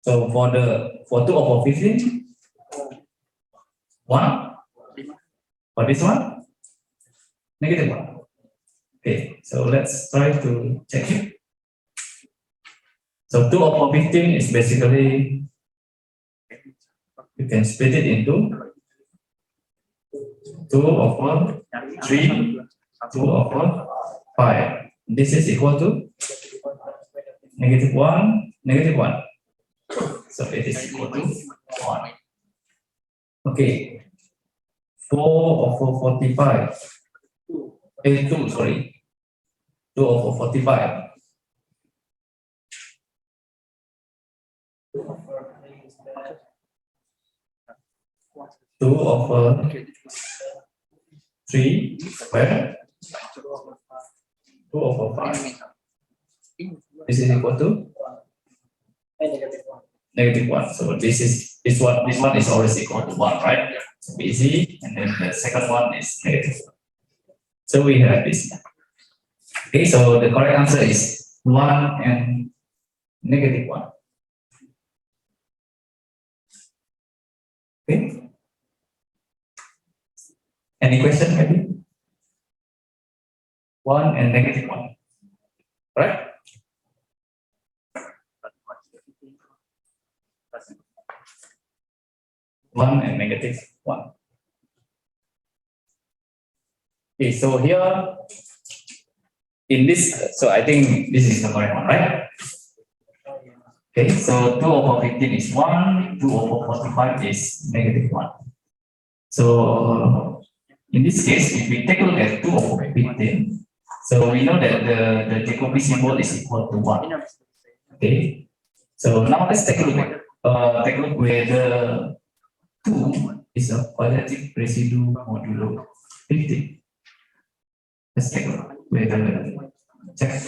So for 2 over 15, 1. For this one, negative 1. Okay, so let's try to check it. So 2 over 15 is basically, you can split it into 2 over 3, 2 over 5. This is equal to negative 1, negative 1. So it is equal to 1. Okay. 4 over 45. 2, sorry. 2 over 45. 2 over 3 square. 2 over 5. This is equal to negative 1. So this one is always equal to 1, right? So easy. And then the second one is negative 1. So we have this. Okay, so the correct answer is 1 and negative 1. Okay. Any question maybe? 1 and negative 1. Right? One and negative 1. Okay, so here in this, so I think this is the correct one, right? Okay, so 2 over 15 is 1, 2 over 45 is negative 1. So in this case, if we take a look at 2 over 15, so we know that the Jacobi symbol is equal to 1. Okay, so now let's take a look at whether 2 is a quadratic residue modulo 15. Let's take a look whether check.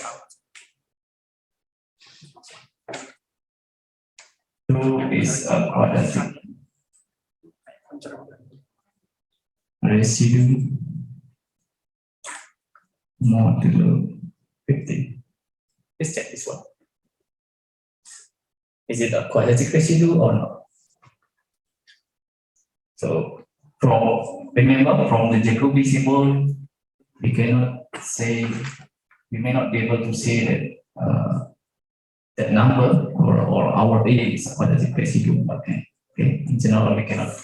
2 is a quadratic residue modulo 15. Let's check this one. Is it a quadratic residue or not? So remember from the Jacobi symbol, we cannot say, we may not be able to say that that number or our A is a quadratic residue. Okay, in general, we cannot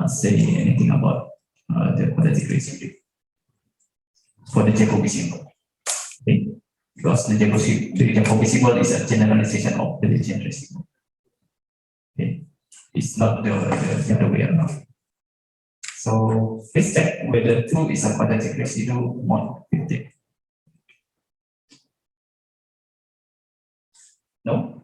say anything about the quadratic residue for the Jacobi symbol. Okay, because the Jacobi symbol is a generalization of the Legend residue. Okay, it's not the other way around. So let's check whether 2 is a quadratic residue mod 15. No?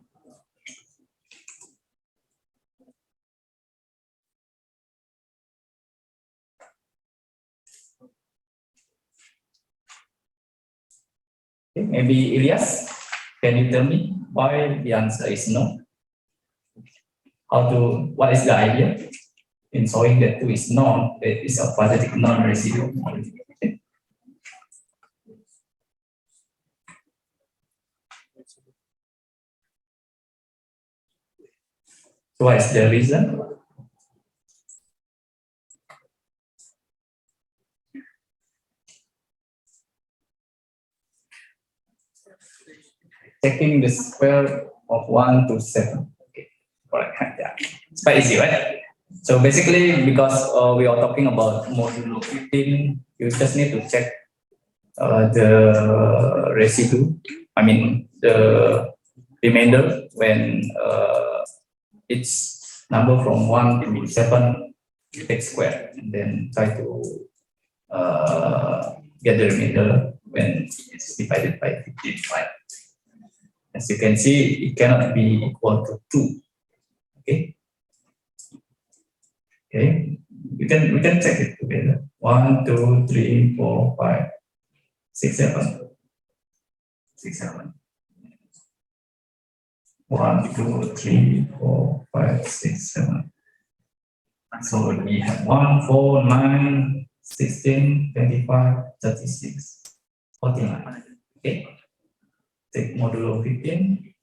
Okay, maybe Elias, can you tell me why the answer is no? What is the idea in showing that 2 is it is a quadratic non-residue model? Okay. So what is the reason? Taking the square of 1 to 7. Okay, correct. Yeah, it's quite easy, right? So basically, because we are talking about modulo 15, you just need to check the residue. I mean the remainder when it's number from 1 to 7, you take square and then try to get the remainder when it's divided by 15, right? As you can see, it cannot be equal to 2. Okay. Okay. We can check it together. 1, 2, 3, 4, 5, 6, 7. 6, 7. 1, 2, 3, 4, 5, 6, 7. So we have 1, 4, 9, 16, 25, 36, 49. Okay. Take modulo 15.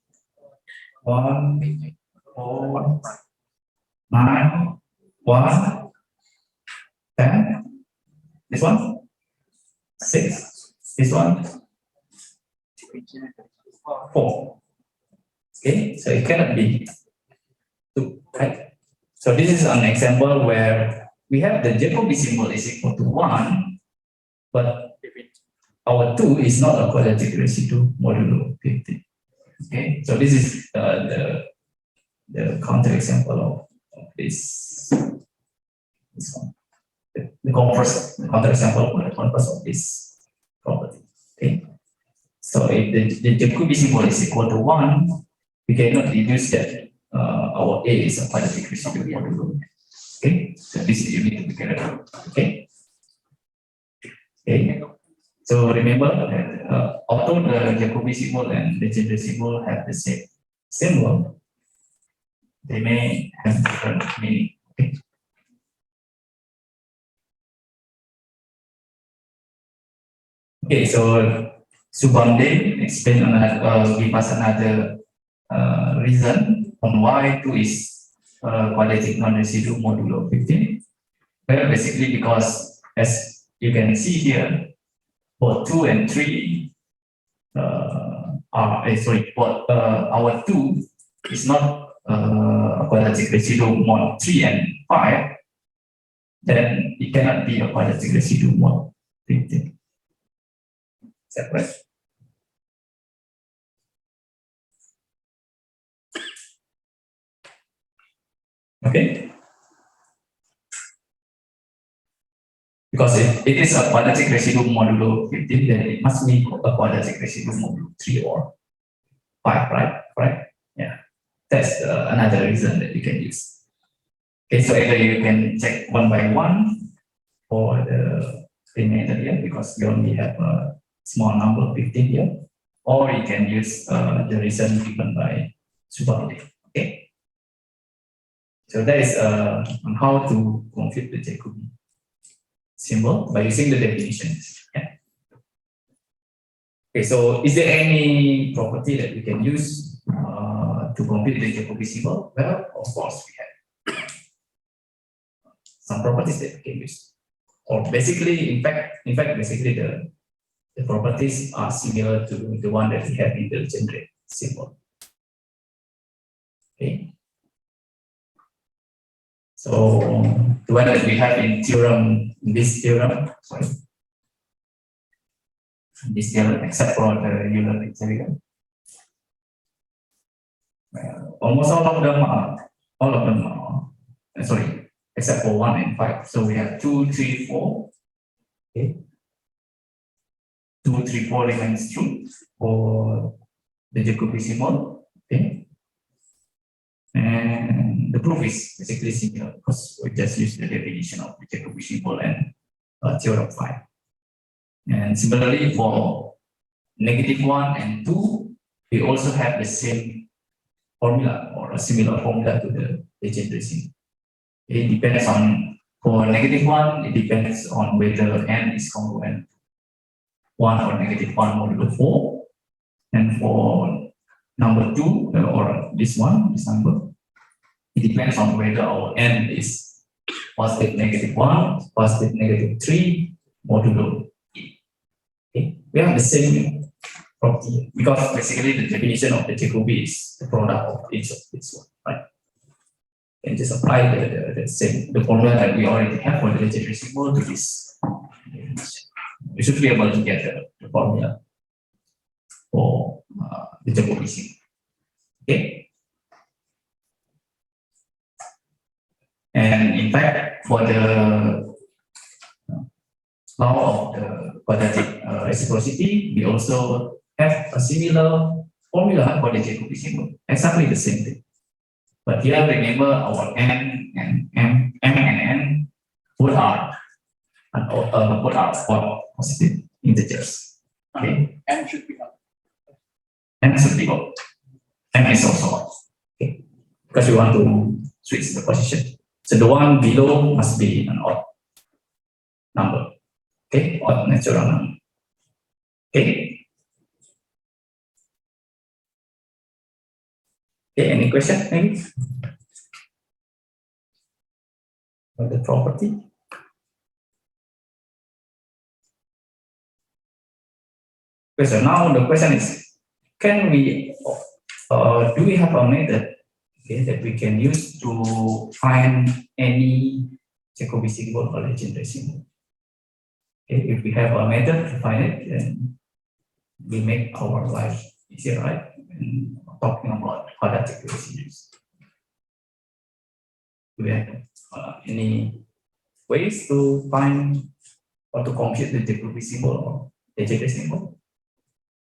1, 4, 9, 1, 10. This one? 6. This one? 4. Okay, so it cannot be 2, right? So this is an example where we have the Jacobi symbol is equal to 1, but our 2 is not a quadratic residue modulo 15. Okay, so this is the counter example of this one. The counter example for the converse of this property. Okay, so if the Jacobi symbol is equal to 1, we cannot deduce that our A is a quadratic residue modulo. Okay, so this is you need to be careful. Okay. Okay. So remember that although the Jacobi symbol and the Legendre symbol have the same symbol, they may have different meaning. Okay. Okay, so Subamde explain give us another reason on why 2 is quadratic non-residue modulo 15. Well, basically because as you can see here, both 2 and 3 our 2 is not a quadratic residue mod 3 and 5, then it cannot be a quadratic residue mod 15. Is that right? Okay. Because if it is a quadratic residue modulo 15, then it must be a quadratic residue modulo 3 or 5, right? Right? Yeah. That's another reason that you can use. Okay, so either you can check 1 by 1 for the remainder here, because we only have a small number 15 here, or you can use the reason given by Subamde. Okay. So that is on how to compute the Jacobi symbol by using the definitions. Yeah. Okay, so is there any property that we can use to compute the Jacobi symbol? Well, of course we have some properties that we can use. Or basically, in fact, basically the properties are similar to the one that we have in the generate symbol. Okay. So the one that we have in theorem, this theorem, except for the Euler integral. Almost all of them are, sorry, except for 1 and 5. So we have 2, 3, 4. Okay. 2, 3, 4 remains true for the Jacobi symbol. Okay. And the proof is basically similar because we just use the definition of the Jacobi symbol and theorem 5. And similarly for -1 and 2, we also have the same formula or a similar formula to the legendary symbol. It depends on, for -1, it depends on whether n is congruent 1 or -1 modulo 4. And for number 2, or this number, it depends on whether our n is positive -1, positive -3, modulo e. Okay. We have the same property because basically the definition of the Jacobi is the product of each of this one, right? And just apply the formula that we already have for the legendary symbol to this. We should be able to get the formula for the Jacobi symbol. Okay. And in fact, for the law of the quadratic reciprocity, we also have a similar formula for the Jacobi symbol, exactly the same thing. But here, remember our n and m and n both are positive integers. Okay. M should be up. M should be up. M is also up. Okay. Because we want to switch the position. So the one below must be an odd number. Okay, odd natural number. Okay. Okay, any question maybe? On the property? Okay, so now the question is, can we, do we have a method, okay, that we can use to find any Jacobi symbol or legendary symbol? Okay, if we have a method to find it, then we make our life easier, right? And talking about quadratic residues. Do we have any ways to find or to compute the Jacobi symbol or legendary symbol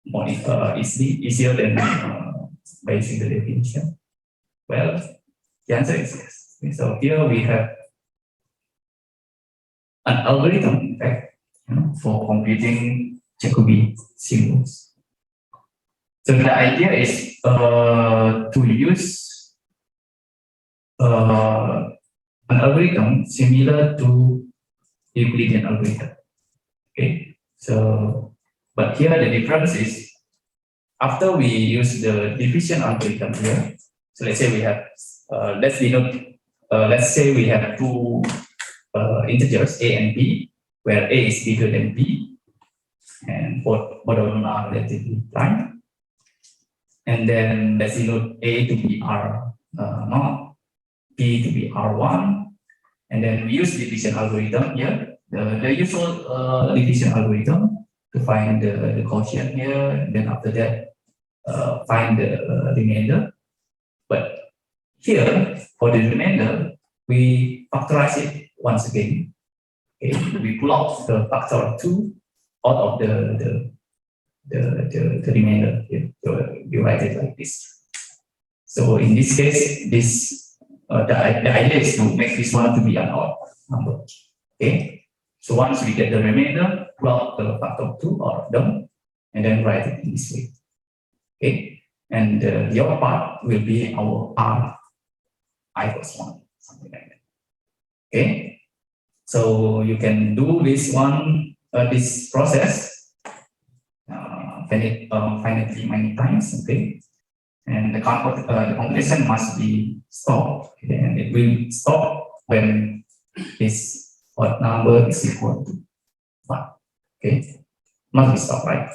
more easier than by using the definition? Well, the answer is yes. Okay, so here we have an algorithm, in fact, for computing Jacobi symbols. So the idea is to use an algorithm similar to Euclidean algorithm. Okay, so but here the difference is after we use the division algorithm here. So let's say we have let's say we have two integers a and b, where a is bigger than b, and both of them are relatively prime. And then let's denote a to be r0, b to be r1, and then we use division algorithm here, the usual division algorithm to find the quotient here, and then after that find the remainder. But here for the remainder, we factorize it once again. Okay, we pull out the factor of 2 out of the remainder here. So we write it like this. So in this case, this the idea is to make this one to be an odd number. Okay. So once we get the remainder, pull out the factor of 2 out of them, and then write it in this way. Okay. And the other part will be our r I + 1. something like that. Okay, so you can do this this process finitely many times. Okay, and the computation must be stopped, okay? And it will stop when this odd number is equal to 1. Okay, must be stopped, right?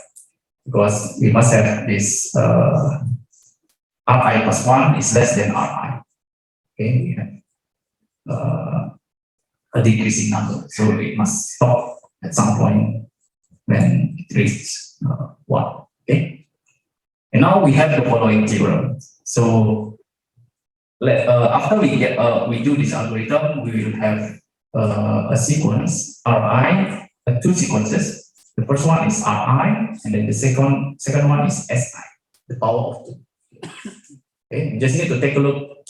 Because we must have this Ri plus 1 is less than Ri. Okay, we have a decreasing number, so it must stop at some point when it reaches 1. Okay, and now we have the following theorem. So after we do this algorithm, we will have a sequence Ri, two sequences. The first one is Ri, and then the second one is Si, the power of 2. Okay, you just need to take a look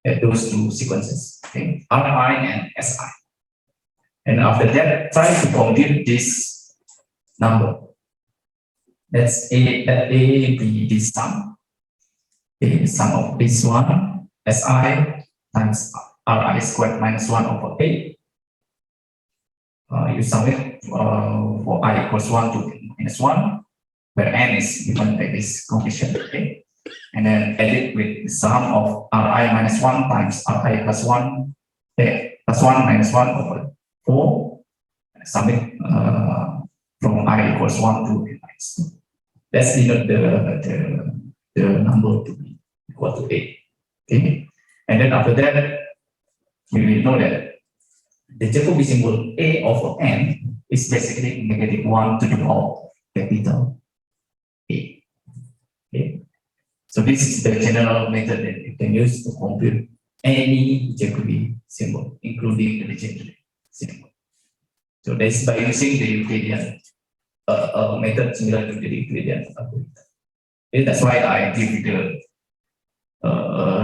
at those two sequences. Okay, Ri and Si. And after that, try to compute this number. Let A be this sum. Okay, sum of this one, Si times Ri squared minus 1 over A. You sum it for I equals 1 to minus 1, where n is given by this coefficient. Okay, and then add it with the sum of Ri minus 1 times Ri plus 1, plus 1 minus 1 over 4. Sum it from I equals 1 to minus 2. Let's denote the number to be equal to A. Okay, and then after that, we will know that the Jacobi symbol A over n is basically negative 1 to the power capital A. Okay, so this is the general method that you can use to compute any Jacobi symbol, including the legendary symbol. So that's by using the Euclidean method similar to the Euclidean algorithm. Okay, that's why I give the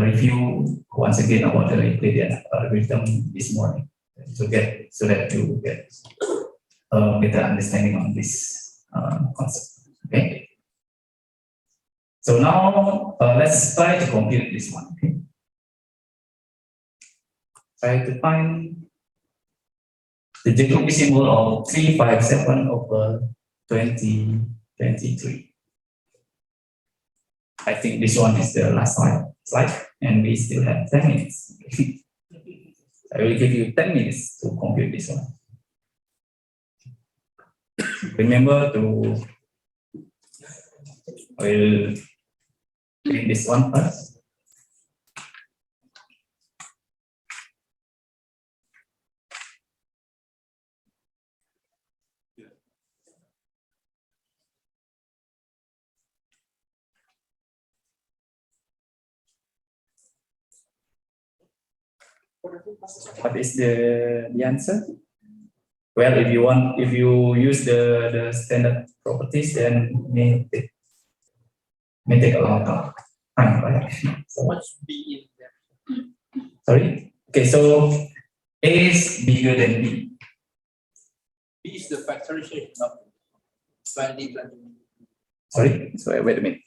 review once again about the Euclidean algorithm this morning, so that you get a better understanding on this concept. Okay. So now let's try to compute this one. Okay. Try to find the Jacobi symbol of 357 over 2023. I think this one is the last slide, and we still have 10 minutes. I will give you 10 minutes to compute this one. Remember to, I will clean this one first. What is the answer? Well, if you use the standard properties, then may take a long time, right? So What's B in there? sorry. Okay, so A is bigger than B. B is the factorization of 20. Sorry. So wait a minute.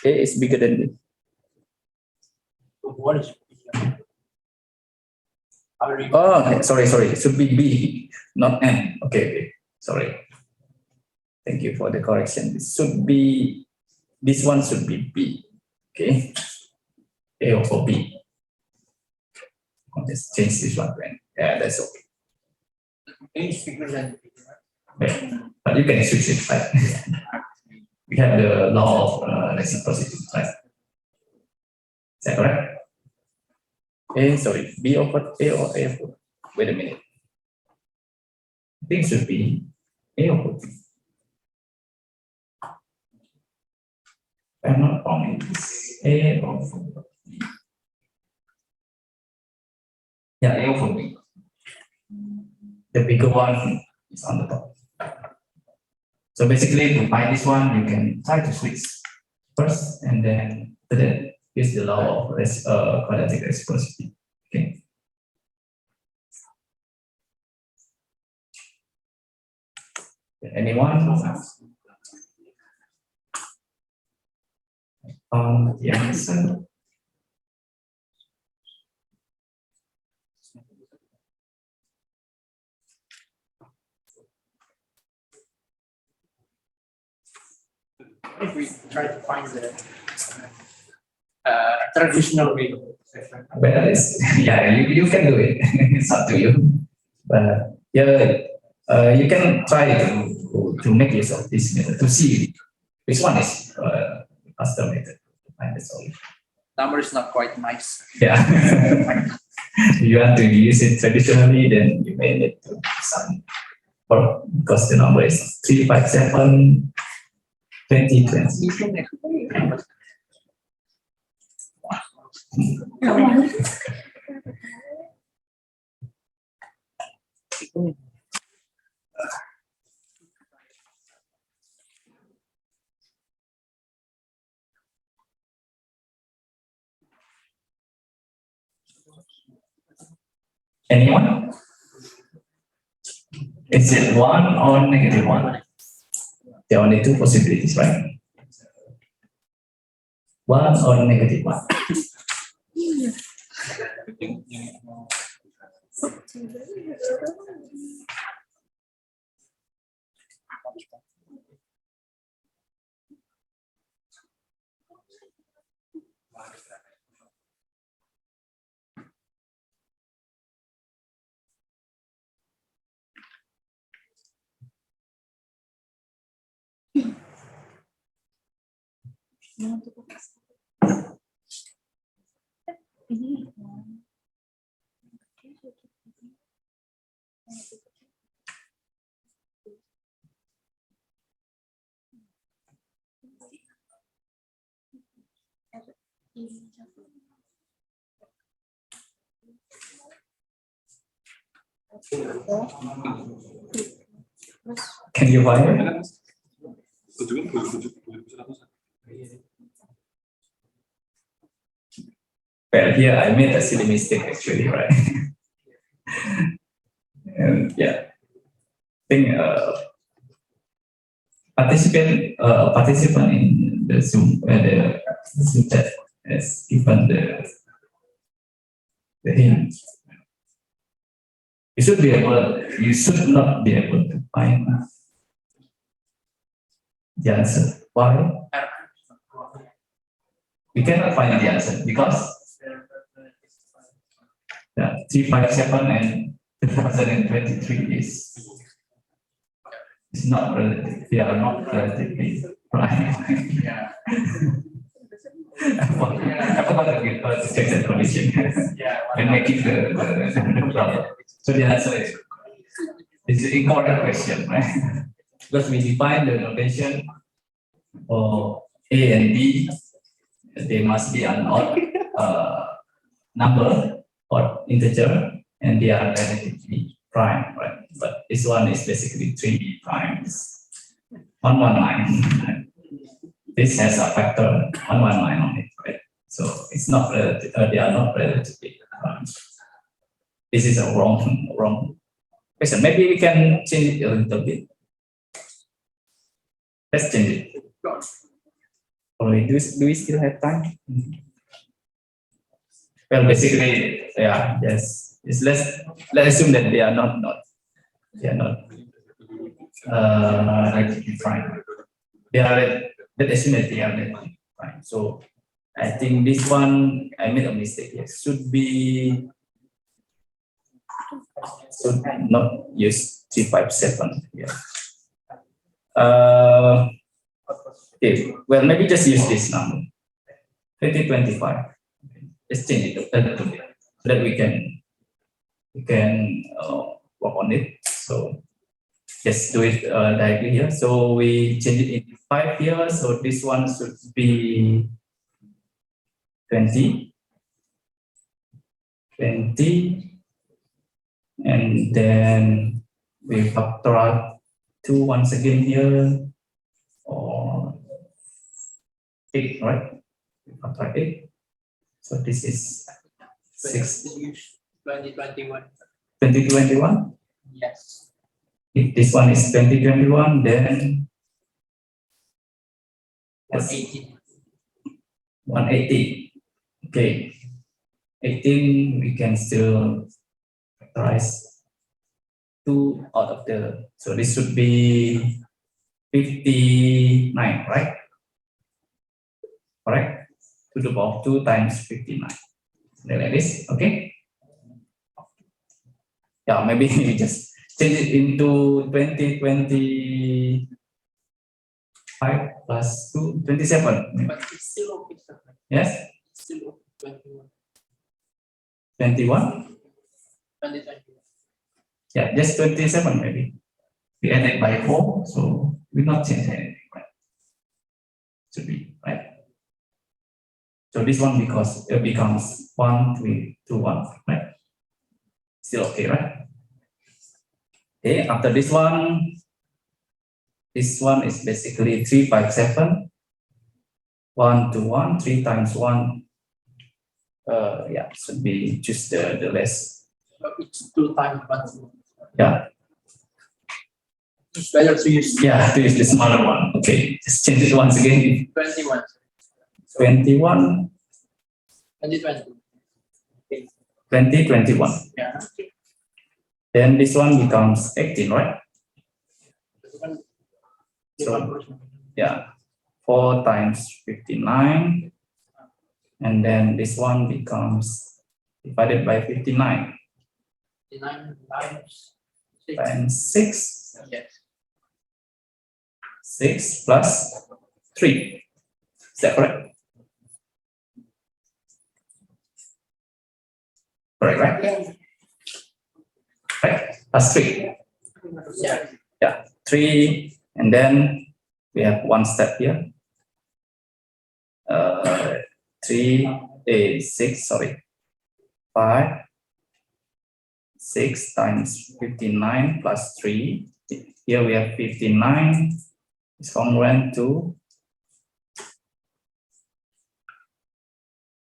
A is bigger than B. So what is B? Oh, okay. Sorry. It should be B, not N. Okay. Sorry. Thank you for the correction. This one should be B. Okay. A over B. I'll just change this one to N. Yeah, that's okay. A is bigger than B, right? Yeah. But you can switch it, right? We have the law of reciprocity, right? Is that correct? B over A or A over. Wait a minute. I think it should be A over B. I'm not wrong. It's A over B. Yeah, A over B. The bigger one is on the top. So basically, to find this one, you can try to switch first, and then use the law of quadratic reciprocity. Okay. Anyone? The answer. if we try to find the traditional way. Well, yeah, you can do it. It's up to you. But yeah, you can try to make use of this method to see which one is faster method to find the solution. Number is not quite nice. Yeah. If you want to use it traditionally, then you may need to some, or because the number is 357 2020. Anyone? Is it one or negative one? There are only two possibilities, right? One or negative one. Can you find it? Well, here I made a silly mistake actually, right? And yeah, I think participant in the Zoom chat has given the hint. You should not be able to find the answer. Why? We cannot find the answer because 357 and 2023 is not relative. They are not relatively prime. Yeah. I forgot to check the condition when making the problem. So the answer is an important question, right? Because we define the notation for A and B, they must be an odd number or integer, and they are relatively prime, right? But this one is basically 3 primes, 119. This has a factor 119 on it, right? So it's not relative, they are not relatively prime. This is a wrong question. Maybe we can change it a little bit. Let's change it. Or do we still have time? Well, basically, yeah, yes. Let's assume that they are not relatively prime. They are, let's assume that they are relatively prime. So I think this one I made a mistake here. Should not use 357 here. Okay, well, maybe just use this number, 2025. Let's change it a little bit so that we can work on it. So just do it directly here. So we change it in 5 years. So this one should be 20, and then we factor out 2 once again here, or 8, right? We factor out 8. So this is 6. 2021. 2021? Yes. If this one is 2021, then 180. 180. Okay. 18, we can still factorize 2 out of the, so this should be 59, right? correct? To the power of 2 times 59. Something like this, okay? Yeah, maybe we just change it into 2025 plus 2, 27. But it's still okay, sir. Yes? It's still okay, 21? 2021. Yeah, just 27 maybe. We added by 4, so we not change anything, right? Should be, right? So this one because it becomes 1, 3, 2, 1, right? Still okay, right? Okay, after this one is basically 3, 5, 7. 1 to 1, 3 times 1. Yeah, should be just the less. So it's 2 times 1. Yeah. It's better to use Yeah, to use the smaller one. Okay, just change it once again. 21. 21, 2020. 21. Yeah. Then this one becomes 18, right? So, yeah, 4 times 59. And then this one becomes divided by 59. 59 times 6. Times 6. Yes. 6 plus 3. Is that correct? Correct, right? Right. Plus 3. Yeah. Yeah, 3. And then we have one step here. 6, sorry. 5. 6 times 59 plus 3. Here we have 59. It's congruent to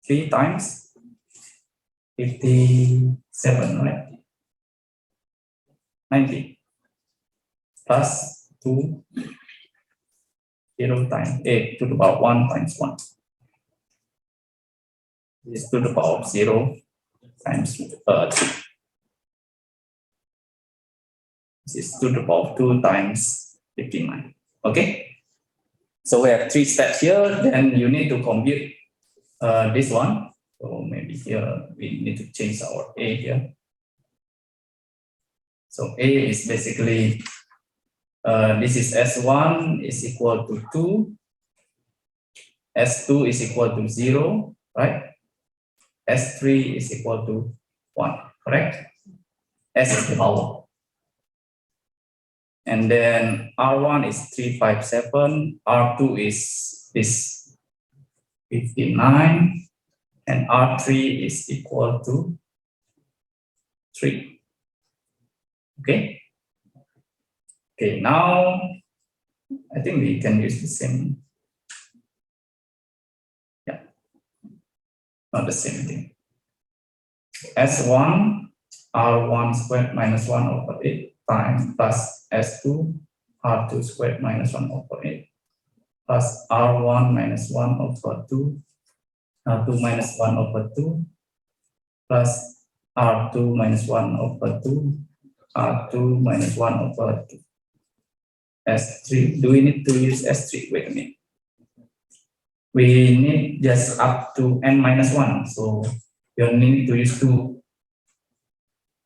3 times 57, right? 90 plus 2, 0 times 8 to the power 1 times 1. This is to the power of 0 times 3. This is to the power of 2 times 59. Okay? So we have 3 steps here, then you need to compute this one. So maybe here we need to change our A here. So A is basically, this is S1 is equal to 2. S2 is equal to 0, right? S3 is equal to 1, correct? S is the power. And then R1 is 357, R2 is this 59, and R3 is equal to 3. Okay? Okay, now I think we can use the same. Yeah, not the same thing. S1, R1 squared minus 1 over 8 times plus S2, R2 squared minus 1 over 8 plus R1 minus 1 over 2, R2 minus 1 over 2 plus R2 minus 1 over 2, R2 minus 1 over 2. S3, do we need to use S3? Wait a minute. We need just up to n minus 1. So you only need to use 2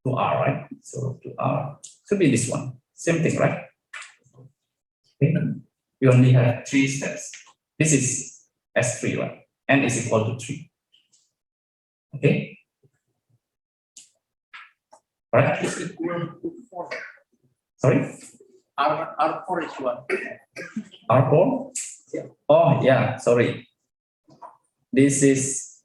R, right? So 2R should be this one. Same thing, right? Okay. We only have 3 steps. This is S3, right? N is equal to 3. Okay? Right? It's equal to 4. Sorry? R4 is 1. R4? Yeah. Oh, yeah, sorry. This is,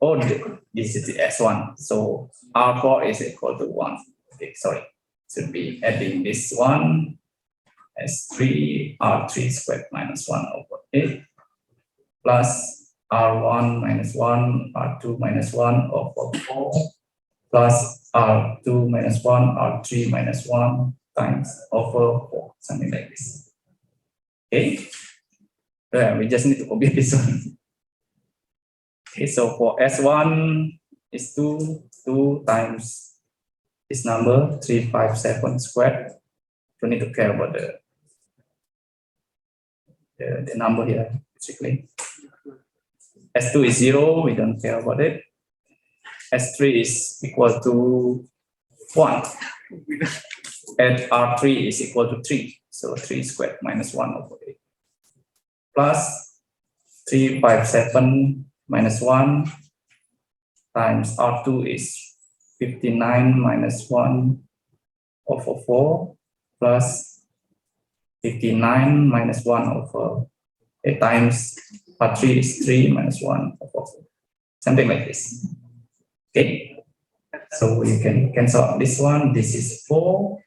this is the S1. So R4 is equal to 1. Okay, sorry. Should be adding this one. S3, R3 squared minus 1 over 8 plus R1 minus 1, R2 minus 1 over 4 plus R2 minus 1, R3 minus 1 times over 4, something like this. Okay, we just need to compute this one. Okay, so for S1 is 2 times this number 357 squared. Don't need to care about the number here, basically. S2 is 0, we don't care about it. S3 is equal to 1. And R3 is equal to 3. So 3 squared minus 1 over 8. Plus 357 minus 1 times R2 is 59 minus 1 over 4 plus 59 minus 1 over 8 times R3 is 3 minus 1 over 4. Something like this. Okay. So you can cancel out this one. This is 4.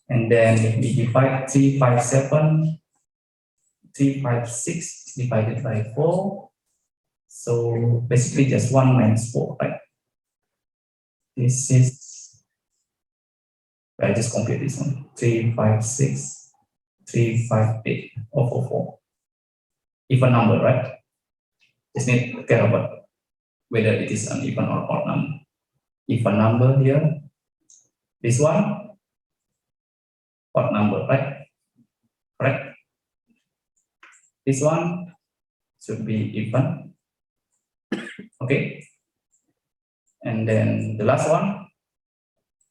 And then we divide 356 divided by 4. So basically just 1 minus 4, right? This is, I just compute this one. 356, 358 over 4. Even number, right? Just need to care about whether it is an even or odd number. Even number here. This one, odd number, right? Correct? This one should be even. Okay. And then the last one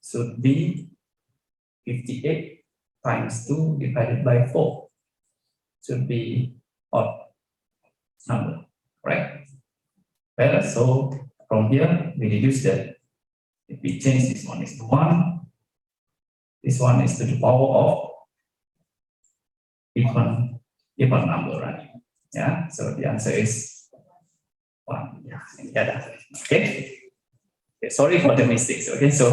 should be 58 times 2 divided by 4. Should be odd number, right? Well, so from here we deduce that if we change this one is to 1, this one is to the power of even number, right? Yeah, so the answer is 1. Yeah. Okay. Okay, sorry for the mistakes. Okay, so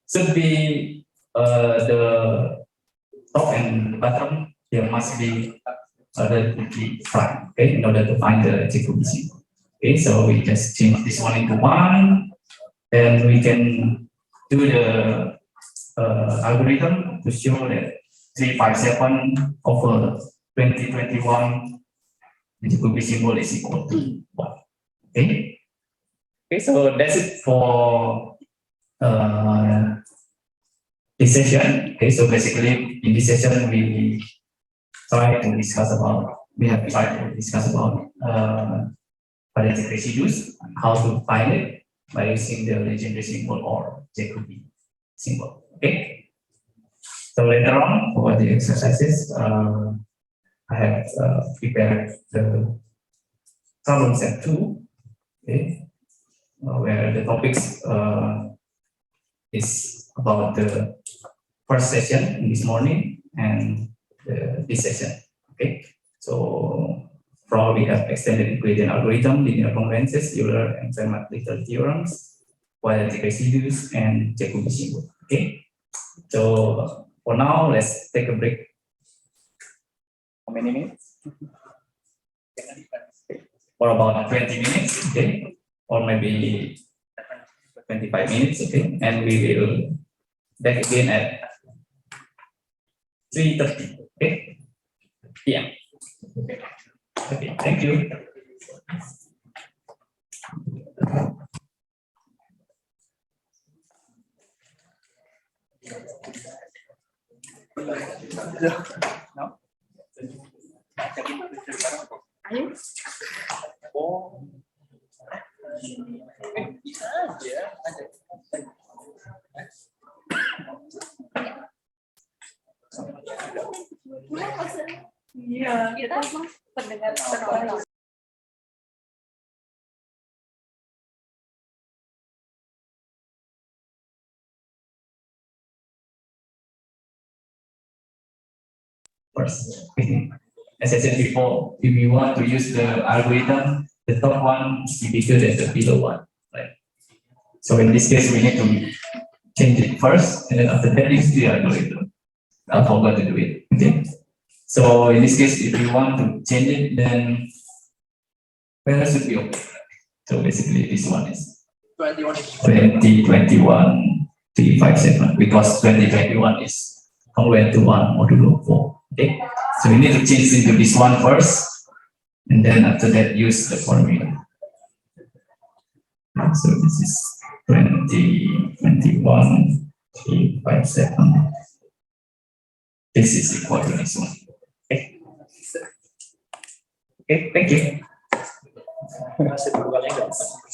should be the top and bottom here must be relatively flat. Okay, in order to find the Jacobi symbol. Okay, so we just change this one into 1, and we can do the algorithm to show that 357 over 2021 the Jacobi symbol is equal to 1. Okay. Okay, so that's it for this session. Okay, so basically in this session we have tried to discuss about quadratic residues, how to find it by using the legendary symbol or Jacobi symbol. Okay. So later on for the exercises, I have prepared the problem set 2. Okay. Where the topics is about the first session in this morning and this session. Okay, so probably have extended equation algorithm, linear congruences, Euler and Fermat-Little theorems, quadratic residues, and Jacobi symbol. Okay, so for now, let's take a break. How many minutes? For about 20 minutes. Okay. Or maybe 25 minutes, okay, and we will back again at 3:30, okay? Yeah. Okay. Okay, thank you. No? Ayo. Oh. Bisa aja, ada. Iya, kita pendengar penonton. First, as I said before, if you want to use the algorithm, the top one is bigger than the below one, right? So in this case, we need to change it first, and then after that, use the algorithm. I forgot to do it. Okay. So in this case, if you want to change it, then where should be okay? So basically, this one is 2021 357 because 2021 is congruent to 1 modulo 4. Okay, so we need to change into this one first, and then after that, use the formula. So this is 2021 357. This is equal to this one. Okay. Okay, thank you. Residualnya nggak.